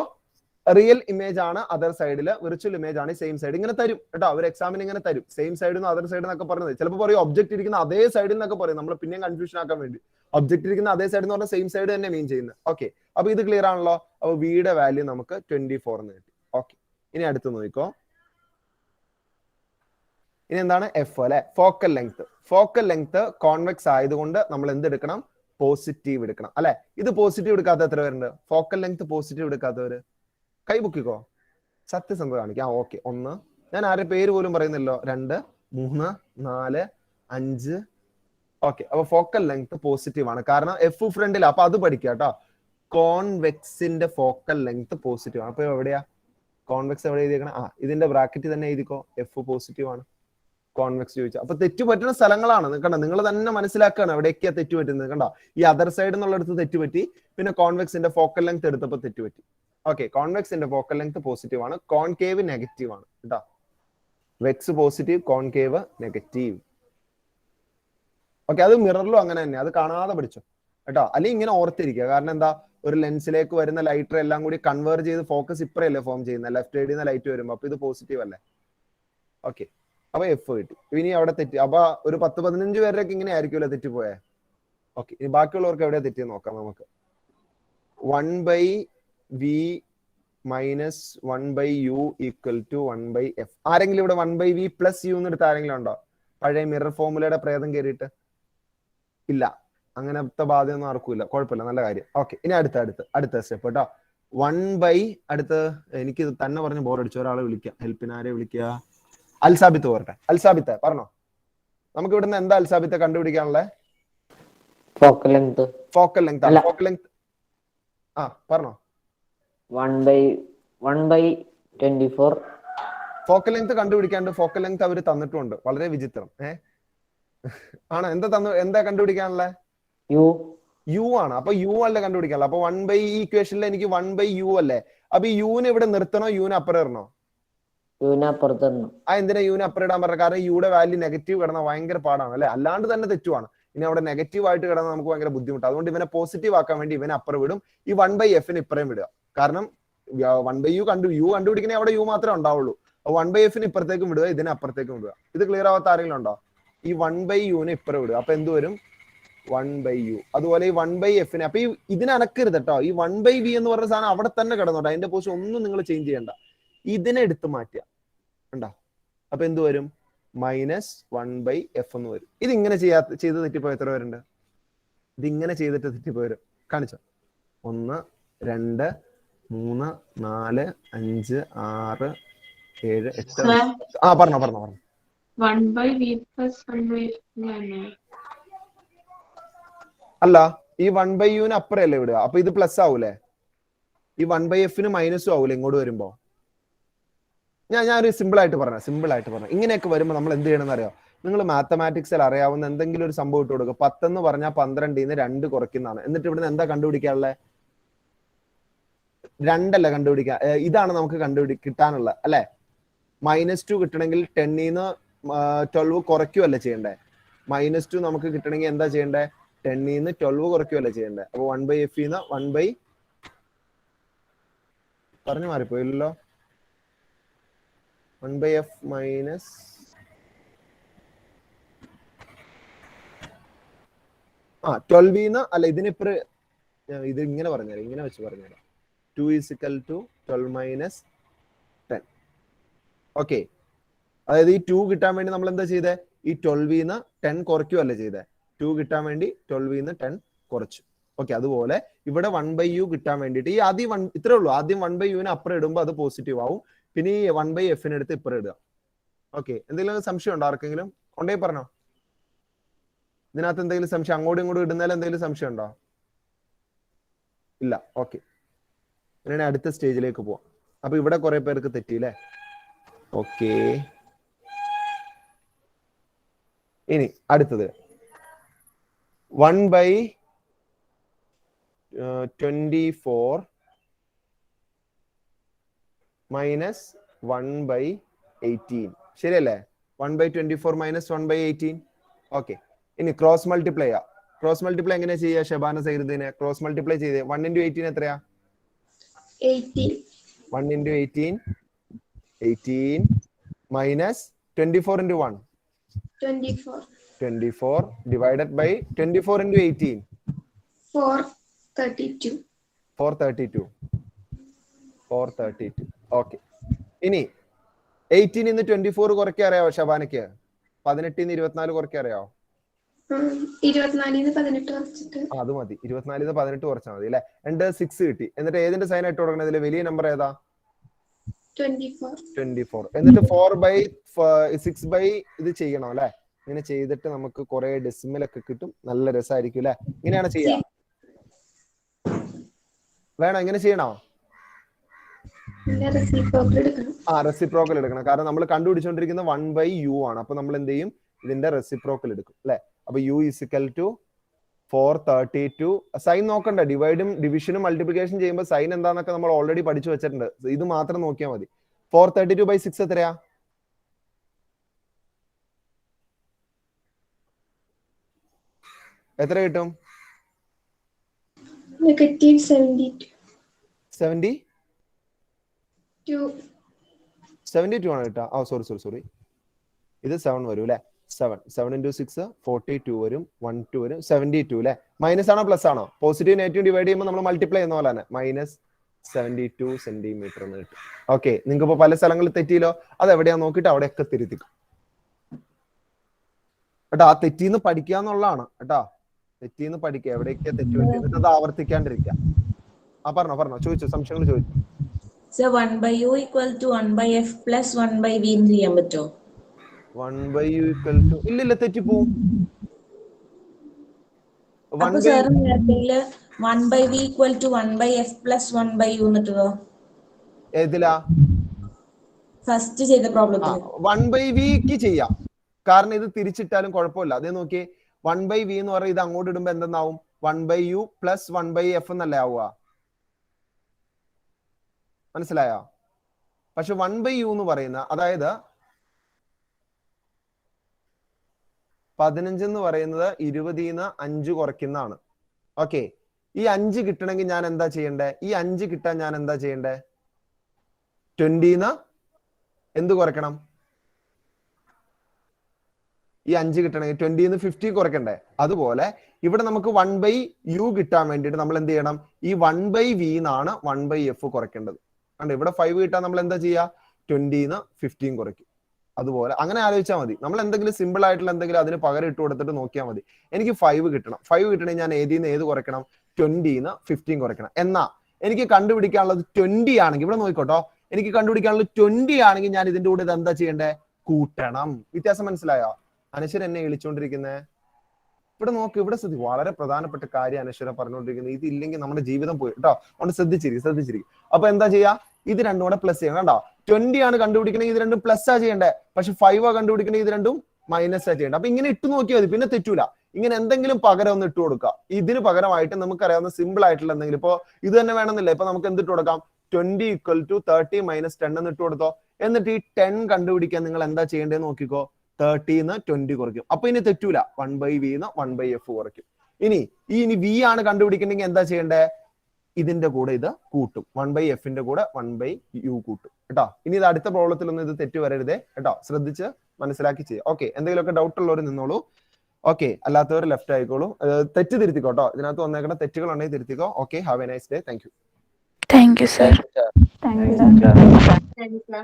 റിയൽ ഇമേജ് ആണ് അതർ സൈഡില്, വിർച്വൽ ഇമേജ് ആണ് സെയിം സൈഡ്. ഇങ്ങനെ തരും കേട്ടോ, അവർ എക്സാമിന് ഇങ്ങനെ തരും. സെയിം സൈഡിൽ അതർ സൈഡ് എന്നൊക്കെ പറഞ്ഞത്. ചിലപ്പോൾ പറയും ഒബ്ജക്ട് ഇരിക്കുന്ന അതേ സൈഡിൽ എന്നൊക്കെ പറയും. നമ്മൾ പിന്നെയും കൺഫ്യൂഷൻ ആക്കാൻ വേണ്ടി ഒബ്ജക്ട് ഇരിക്കുന്ന അതേ സൈഡ് എന്ന് പറഞ്ഞാൽ സെയിം സൈഡ് തന്നെ മീൻ ചെയ്യുന്നത്. ഓക്കെ, അപ്പൊ ഇത് ക്ലിയർ ആണല്ലോ. അപ്പൊ വിയുടെ വാല്യൂ നമുക്ക് 24 എന്ന് കിട്ടി. ഓക്കെ, ഇനി അടുത്ത് നോക്കിക്കോ. ഇനി എന്താണ് എഫ് അല്ലെ, focal length. Focal length convex ആയതുകൊണ്ട് നമ്മൾ എന്തെടുക്കണം, പോസിറ്റീവ് എടുക്കണം അല്ലെ. ഇത് പോസിറ്റീവ് എടുക്കാത്ത എത്ര പേരുണ്ട്? ഫോക്കൽ ലെങ്ത് പോസിറ്റീവ് എടുക്കാത്തവര് കൈ പൊക്കിക്കോ, സത്യസന്ധത കാണിക്കാം. ഓക്കെ, 1, ഞാൻ ആരുടെ പേര് പോലും പറയുന്നില്ലോ. 2, 3, 4, 5. ഓക്കെ, അപ്പൊ ഫോക്കൽ ലെങ്ത് പോസിറ്റീവ് ആണ്, കാരണം എഫ് ഫ്രണ്ടിൽ. അപ്പൊ അത് പഠിക്കുക കേട്ടോ. കോൺവെക്സിന്റെ ഫോക്കൽ ലെങ്ത് പോസിറ്റീവ് ആണ്. അപ്പൊ എവിടെയാ കോൺവെക്സ് എവിടെ എഴുതിയേക്കണം? ഇതിന്റെ ബ്രാക്കറ്റിൽ തന്നെ എഴുതിക്കോ, എഫ് പോസിറ്റീവ് ആണ്. കോൺവെക്സ് ചോദിച്ചാൽ അപ്പൊ തെറ്റു പറ്റുന്ന സ്ഥലങ്ങളാണ്. കണ്ടോ, നിങ്ങൾ തന്നെ മനസ്സിലാക്കുകയാണ് എവിടെയൊക്കെയാ തെറ്റു പറ്റുന്നത്. കണ്ടോ, ഈ അതർ സൈഡ് എന്നുള്ളടത്ത് തെറ്റുപറ്റി, പിന്നെ കോൺവെക്സിന്റെ ഫോക്കൽ ലെങ്ത് എടുത്തപ്പോ തെറ്റുപറ്റി. ഓക്കെ, കോൺവെക്സിന്റെ ഫോക്കൽ ലെങ്ത് പോസിറ്റീവ് ആണ്, കോൺകേവ് നെഗറ്റീവ് ആണ് കേട്ടോ. വെക്സ് പോസിറ്റീവ്, കോൺകേവ് നെഗറ്റീവ്. ഓക്കെ, അത് മിററിലും അങ്ങനെ തന്നെ, അത് കാണാതെ പഠിച്ചോ കേട്ടോ. അല്ലെങ്കിൽ ഇങ്ങനെ ഓർത്തിരിക്കുക. കാരണം എന്താ, ഒരു ലെൻസിലേക്ക് വരുന്ന ലൈറ്റർ എല്ലാം കൂടി കൺവേർട്ട് ചെയ്ത് ഫോക്കസ് ഇപ്പറയല്ലേ ഫോം ചെയ്യുന്നത്, ലെഫ്റ്റ് സൈഡിൽ നിന്ന് ലൈറ്റ് വരുമ്പോൾ. അപ്പൊ ഇത് പോസിറ്റീവ് അല്ലേ. ഓക്കെ, അപ്പൊ എഫ് കിട്ടി. ഇനി അവിടെ തെറ്റി. അപ്പൊ ഒരു 10-15 പേരൊക്കെ ഇങ്ങനെ ആയിരിക്കുമല്ലോ തെറ്റിപ്പോയേ. ഓക്കെ, ഇനി ബാക്കിയുള്ളവർക്ക് എവിടെയാ തെറ്റിയെന്ന് നോക്കാം നമുക്ക്. 1/v - 1/u = 1/f. ആരെങ്കിലും ഇവിടെ 1/v + u എന്ന് എടുത്ത് ആരെങ്കിലും ഉണ്ടോ? പഴയ മിറർ ഫോർമുലയുടെ പ്രേതം കയറിയിട്ട് ഇല്ല. അങ്ങനത്തെ ബാധയൊന്നും ആർക്കുമില്ല, കുഴപ്പമില്ല, നല്ല കാര്യം. ഓക്കെ, ഇനി അടുത്ത സ്റ്റെപ്പ് കേട്ടോ. 1/, അടുത്ത് എനിക്ക് തന്നെ പറഞ്ഞ് ബോറടിച്ചു. ഒരാളെ വിളിക്കാം, ഹെൽപ്പിന്. ആരെ വിളിക്കുക? അൽസാബിത്ത് പോരട്ടെ. അൽസാബിത്ത് പറഞ്ഞോ, നമുക്ക് ഇവിടുന്ന് എന്താ അൽസാബിത്തെ കണ്ടുപിടിക്കാനുള്ളത്? Focal length. ഫോക്കൽ ലെങ്ത് പറഞ്ഞോ. 1/24. ഫോക്കൽ ലെങ്ത് കണ്ടുപിടിക്കാണ്ട് ഫോക്കൽ ലെങ്ത് അവര് തന്നിട്ടുണ്ട്. വളരെ വിചിത്രം. ആണ്. എന്താ കണ്ടുപിടിക്കാനുള്ളത്? യു ആണ്. അപ്പൊ യു അല്ല കണ്ടുപിടിക്കാനുള്ളത്. അപ്പൊ 1/, ഈ ഇക്വേഷനിൽ എനിക്ക് 1/u അല്ലേ. അപ്പൊ ഈ യുവിനെ ഇവിടെ നിർത്തണോ, യുവിനെ അപ്പുറം ഇടണോ? എന്തിനാ യുവിനെ അപ്പുറം ഇടാൻ പറഞ്ഞത്? കാരണം യുടെ വാല്യൂ നെഗറ്റീവ് കിടന്നാൽ ഭയങ്കര പാടാണ് അല്ലെ. അല്ലാണ്ട് തന്നെ തെറ്റുവാണ്. ഇനി അവിടെ നെഗറ്റീവ് ആയിട്ട് കിടന്നാൽ നമുക്ക് ഭയങ്കര ബുദ്ധിമുട്ടാണ്. അതുകൊണ്ട് ഇവനെ പോസിറ്റീവ് ആക്കാൻ വേണ്ടി ഇവനെ അപ്പുറം വിടും. ഈ 1/f ഇപ്പുറം വിടുക. കാരണം 1/u യു കണ്ടുപിടിക്കണേ അവിടെ യു മാത്രമേ ഉണ്ടാവുള്ളൂ. 1/f ഇപ്പുറത്തേക്കും വിടുക, ഇതിനെ അപ്പുറത്തേക്കും വിടുക. ഇത് ക്ലിയർ ആവാത്ത ആരെങ്കിലും ഉണ്ടോ? ഈ 1/u ഇപ്പുറം വിടുക. അപ്പൊ എന്ത് വരും? 1/u. അതുപോലെ ഈ 1/f അപ്പൊ ഈ ഇതിനെ അനക്കരുത് കേട്ടോ. ഈ 1/v എന്ന് പറഞ്ഞ സാധനം അവിടെ തന്നെ കിടന്നോട്ടെ. അതിന്റെ പോസ്റ്റ് ഒന്നും നിങ്ങൾ ചേഞ്ച് ചെയ്യണ്ട. ഇതിനെ എടുത്ത് മാറ്റുക. ഉണ്ടോ? അപ്പൊ എന്ത് വരും? -1/f എന്ന് വരും. ഇതിങ്ങനെ ചെയ്ത് തെറ്റിപ്പോയ എത്ര പേരുണ്ട്? ഇതിങ്ങനെ ചെയ്തിട്ട് തെറ്റിപ്പോയവര് കാണിച്ചോ. 1, 2, 3, 4, 5, 6, 7, 8. പറഞ്ഞോ. 1/v + 1/f അല്ല, ഈ 1/u അപ്പുറല്ലേ വിടുക. അപ്പൊ ഇത് പ്ലസ് ആവൂലേ? ഈ 1/f മൈനസും ആവൂലേ ഇങ്ങോട്ട് വരുമ്പോ? ഞാനൊരു സിമ്പിൾ ആയിട്ട് പറഞ്ഞു. ഇങ്ങനെയൊക്കെ വരുമ്പോൾ നമ്മൾ എന്ത് ചെയ്യണമെന്ന് അറിയാം? നിങ്ങൾ മാത്തമാറ്റിക്സിൽ അറിയാവുന്ന എന്തെങ്കിലും ഒരു സംഭവം ഇട്ട് കൊടുക്കുക. 10 എന്ന് പറഞ്ഞാൽ 12 2 കുറയ്ക്കുന്നതാണ്. എന്നിട്ട് ഇവിടുന്ന് എന്താ കണ്ടുപിടിക്കാനുള്ളത്? 2 അല്ല കണ്ടുപിടിക്കുക. ഇതാണ് നമുക്ക് കിട്ടാനുള്ളത് അല്ലെ. -2 കിട്ടണമെങ്കിൽ 10ന്ന് 12 കുറയ്ക്കുകയല്ല ചെയ്യണ്ടേ? -2 നമുക്ക് കിട്ടണമെങ്കിൽ എന്താ ചെയ്യണ്ടേ? 10ന്ന് 12 കുറയ്ക്കുകയല്ല ചെയ്യണ്ടേ? അപ്പൊ 1/f ന്ന് 1 പറഞ്ഞു മാറിപ്പോയില്ലല്ലോ. 1/f മൈനസ് ആ 12ന്ന് അല്ല ഇതിനിപ്പുറം ഇത് ഇങ്ങനെ പറഞ്ഞുതരാം, ഇങ്ങനെ വെച്ച് പറഞ്ഞുതരാം. 2 = 12 - 10. ഓക്കെ, അതായത് ഈ 2 കിട്ടാൻ വേണ്ടി നമ്മൾ എന്താ ചെയ്തേ? ഈ 12ന്ന് 10 കുറയ്ക്കുകയല്ല ചെയ്തേ. 2 കിട്ടാൻ വേണ്ടി 12ന്ന് 10 കുറച്ചു. ഓക്കെ, അതുപോലെ ഇവിടെ 1/u കിട്ടാൻ വേണ്ടിയിട്ട് ഈ ആദ്യം ഇത്രേ ഉള്ളൂ. ആദ്യം 1/u അപ്പുറം ഇടുമ്പോൾ അത് പോസിറ്റീവ് ആവും. പിന്നെ ഈ 1/f എടുത്ത് ഇപ്പുറം ഇടുക. ഓക്കെ, എന്തെങ്കിലും സംശയം ഉണ്ടോ ആർക്കെങ്കിലും? ഉണ്ടെങ്കിൽ പറഞ്ഞോ. ഇതിനകത്ത് എന്തെങ്കിലും സംശയം, അങ്ങോട്ടും ഇങ്ങോട്ടും ഇടുന്നതിൽ എന്തെങ്കിലും സംശയം ഉണ്ടോ? ഇല്ല. ഓക്കെ, അങ്ങനെ അടുത്ത സ്റ്റേജിലേക്ക് പോവാം. അപ്പൊ ഇവിടെ കുറെ പേർക്ക് തെറ്റിയില്ലേ? ഓക്കെ, ഇനി അടുത്തത് 1/24 മൈനസ് 1/18 ശരിയല്ലേ? 1/24 മൈനസ് 1/18. ഓക്കെ, ഇനി ക്രോസ് മൾട്ടിപ്ലൈ ചെയ്യാം. ക്രോസ് മൾട്ടിപ്ലൈ എങ്ങനെ ചെയ്യാ? ഷബാന സൈറുദ്ദീനെ ക്രോസ് മൾട്ടിപ്ലൈ ചെയ്തേ. 1 × 18 എത്രയാ? 18. 1 × 18 18 മൈനസ് 24 × 1 24. 24 divided by 24 × 18 432. 432. ഓക്കെ, ഇനി 18 ന്ന് 24 കുറയ്ക്കാൻ അറിയാവോ ഷബാനയ്ക്ക്? 18 ന്ന് 24 കുറയ്ക്കാൻ അറിയാവോ? 24 ന്ന് 18 കുറച്ചിട്ട് അത് മതി. 24 ന്ന് 18 കുറച്ചാൽ മതി അല്ലെ? എന്നിട്ട് 6 കിട്ടി. എന്നിട്ട് ഏതിന്റെ സൈൻ ആയിട്ട് കൊടുക്കണം? ഇതിലെ വലിയ നമ്പർ ഏതാ? 24. എന്നിട്ട് 4/6 ഇത് ചെയ്യണം അല്ലെ? ഇങ്ങനെ ചെയ്തിട്ട് നമുക്ക് കുറെ ഡെസിമൽ ഒക്കെ കിട്ടും. നല്ല രസമായിരിക്കും അല്ലെ? ഇങ്ങനെയാണ് ചെയ്യാ. വേണോ ഇങ്ങനെ ചെയ്യണോ? റെസിപ്രോക്കൽ എടുക്കണം. കാരണം നമ്മൾ കണ്ടുപിടിച്ചോണ്ടിരിക്കുന്ന 1/u ആണ്. അപ്പൊ നമ്മൾ എന്ത് ചെയ്യും? ഇതിന്റെ റെസിപ്രോക്കൽ എടുക്കും അല്ലെ? അപ്പൊ u = 432. സൈൻ നോക്കണ്ട. ഡിവിഷനും മൾട്ടിപ്ലിക്കേഷൻ ചെയ്യുമ്പോൾ സൈൻ എന്താന്നൊക്കെ നമ്മൾ ഓൾറെഡി പഠിച്ചു വെച്ചിട്ടുണ്ട്. ഇത് മാത്രം നോക്കിയാൽ മതി. 432/6 എത്രയാ? എത്ര കിട്ടും? -72. 72 ആണ് കിട്ടുക. സോറി ഇത് 7 വരും അല്ലെ? 7 × 6 42 വരും. 12 വരും. 72 അല്ലെ? മൈനസ് ആണോ പ്ലസ് ആണോ? പോസിറ്റീവ് നെഗറ്റീവ് ഡിവൈഡ് ചെയ്യുമ്പോൾ നമ്മൾ മൾട്ടിപ്ലൈ ചെയ്യുന്ന പോലെ തന്നെ -72 സെന്റിമീറ്റർ എന്ന് കിട്ടും. ഓക്കെ, നിങ്ങൾക്ക് ഇപ്പൊ പല സ്ഥലങ്ങളിൽ തെറ്റിയില്ലോ. അത് എവിടെയാ നോക്കിയിട്ട് അവിടെയൊക്കെ തിരുത്തിക്കും കേട്ടോ. ആ തെറ്റിന്ന് പഠിക്കുക എന്നുള്ളതാണ് കേട്ടോ. തെറ്റിന്ന് പഠിക്കുക, എവിടെയൊക്കെ തെറ്റ് പറ്റിയിട്ട് അത് ആവർത്തിക്കാണ്ടിരിക്കുക. പറഞ്ഞോ ചോദിച്ചു, സംശയങ്ങൾ ചോദിച്ചു. സർ 1/u = 1/f + 1/v ചെയ്യാൻ പറ്റുമോ? 1/u = ഇല്ല തെറ്റിപ്പോവും. അപ്പൊ സർ നേരത്തെ 1/v = 1/f + 1/u എന്നിട്ടോ ഏതിലാ? ഫസ്റ്റ് ചെയ്ത പ്രോബ്ലത്തിൽ 1/v ചെയ്യാം. കാരണം ഇത് തിരിച്ചിട്ടാലും കുഴപ്പമില്ല. അതേ നോക്കിയേ, 1/v എന്ന് പറയുന്നത് ഇത് അങ്ങോട്ട് ഇടുമ്പോ എന്തെന്നാവും? 1/u + 1/f എന്നല്ലേ ആവുക? മനസ്സിലായോ? പക്ഷെ 1/u എന്ന് പറയുന്ന, അതായത് 15 എന്ന് പറയുന്നത് 20 ന്ന് 5 കുറയ്ക്കുന്നതാണ്. ഓക്കെ, ഈ 5 കിട്ടണമെങ്കിൽ ഞാൻ എന്താ ചെയ്യണ്ടേ? ഈ 5 കിട്ടാൻ ഞാൻ എന്താ ചെയ്യണ്ടേ? 20 ന്ന് എന്ത് കുറയ്ക്കണം? ഈ 5 കിട്ടണമെങ്കിൽ 20 ന്ന് 50 കുറയ്ക്കണ്ടേ? അതുപോലെ ഇവിടെ നമുക്ക് 1/u കിട്ടാൻ വേണ്ടിയിട്ട് നമ്മൾ എന്ത് ചെയ്യണം? ഈ 1/v എന്നാണ് 1/f കുറയ്ക്കേണ്ടത്. കണ്ടോ, ഇവിടെ 5 കിട്ടാൻ നമ്മൾ എന്താ ചെയ്യുക? 20 ന്ന് 15 കുറയ്ക്കും. അതുപോലെ അങ്ങനെ ആലോചിച്ചാൽ മതി. നമ്മൾ എന്തെങ്കിലും സിമ്പിൾ ആയിട്ടുള്ള എന്തെങ്കിലും അതിന് പകരം ഇട്ട് കൊടുത്തിട്ട് നോക്കിയാൽ മതി. എനിക്ക് 5 കിട്ടണം. 5 കിട്ടണമെങ്കിൽ ഞാൻ ഏതിൽ നിന്ന് ഏത് കുറയ്ക്കണം? 20 ന്ന് 15 കുറയ്ക്കണം. എന്നാ എനിക്ക് കണ്ടുപിടിക്കാനുള്ളത് 20 ആണെങ്കിൽ, ഇവിടെ നോക്കിക്കോട്ടോ, എനിക്ക് കണ്ടുപിടിക്കാനുള്ളത് 20 ആണെങ്കിൽ ഞാൻ ഇതിന്റെ കൂടെ ഇത് എന്താ ചെയ്യണ്ടേ? കൂട്ടണം. വ്യത്യാസം മനസ്സിലായോ? അനശ്വര എന്നെ വിളിച്ചോണ്ടിരിക്കുന്നേ. ഇവിടെ നോക്ക്, ഇവിടെ ശ്രദ്ധിക്കും. വളരെ പ്രധാനപ്പെട്ട കാര്യം അനശ്വര പറഞ്ഞുകൊണ്ടിരിക്കുന്നത്. ഇതില്ലെങ്കിൽ നമ്മുടെ ജീവിതം പോയി കേട്ടോ. അതുകൊണ്ട് ശ്രദ്ധിച്ചിരിക്കും. അപ്പൊ എന്താ ചെയ്യാ? ഇത് രണ്ടും കൂടെ പ്ലസ് ചെയ്യണം കേട്ടോ. 20 ആണ് കണ്ടുപിടിക്കണമെങ്കിൽ ഇത് രണ്ടും പ്ലസ് ആ ചെയ്യണ്ടേ. പക്ഷെ 5 ആ കണ്ടുപിടിക്കണമെങ്കിൽ ഇത് രണ്ടും മൈനസ് ആ ചെയ്യണ്ടേ. അപ്പൊ ഇങ്ങനെ ഇട്ട് നോക്കിയാൽ മതി, പിന്നെ തെറ്റൂല. ഇങ്ങനെ എന്തെങ്കിലും പകരം ഒന്ന് ഇട്ട് കൊടുക്കുക. ഇതിന് പകരമായിട്ട് നമുക്കറിയാവുന്ന സിമ്പിൾ ആയിട്ടുള്ള എന്തെങ്കിലും, ഇപ്പൊ ഇത് തന്നെ വേണമെന്നില്ല. ഇപ്പൊ നമുക്ക് എന്തിട്ട് കൊടുക്കാം? 20 = 30 - 10 എന്ന് ഇട്ട് കൊടുത്തോ. എന്നിട്ട് ഈ 10 കണ്ടുപിടിക്കാൻ നിങ്ങൾ എന്താ ചെയ്യേണ്ടതെന്ന് നോക്കിക്കോ. 30 20 കുറയ്ക്കും. അപ്പൊ ഇനി തെറ്റൂല. 1/v 1/f കുറയ്ക്കും. ഇനി v ആണ് കണ്ടുപിടിക്കണമെങ്കിൽ എന്താ ചെയ്യേണ്ടേ? ഇതിന്റെ കൂടെ ഇത് കൂട്ടും. 1/f ന്റെ കൂടെ 1/u കൂട്ടും കേട്ടോ. ഇനി ഇത് അടുത്ത പ്രോബ്ലത്തിലൊന്നും ഇത് തെറ്റ് വരരുതേ കേട്ടോ. ശ്രദ്ധിച്ച് മനസ്സിലാക്കി ചെയ്യുക. ഓക്കെ, എന്തെങ്കിലുമൊക്കെ ഡൗട്ട് ഉള്ളവർ നിന്നോളൂ. ഓക്കെ, അല്ലാത്തവർ ലെഫ്റ്റ് ആയിക്കോളൂ. തെറ്റ് തിരുത്തിക്കോ കേട്ടോ. ഇതിനകത്ത് വന്നേക്കുന്ന തെറ്റുകൾ ഉണ്ടെങ്കിൽ തിരുത്തിക്കോ. Okay, have a nice day. Thank you. Thank you, sir. Thank you, sir.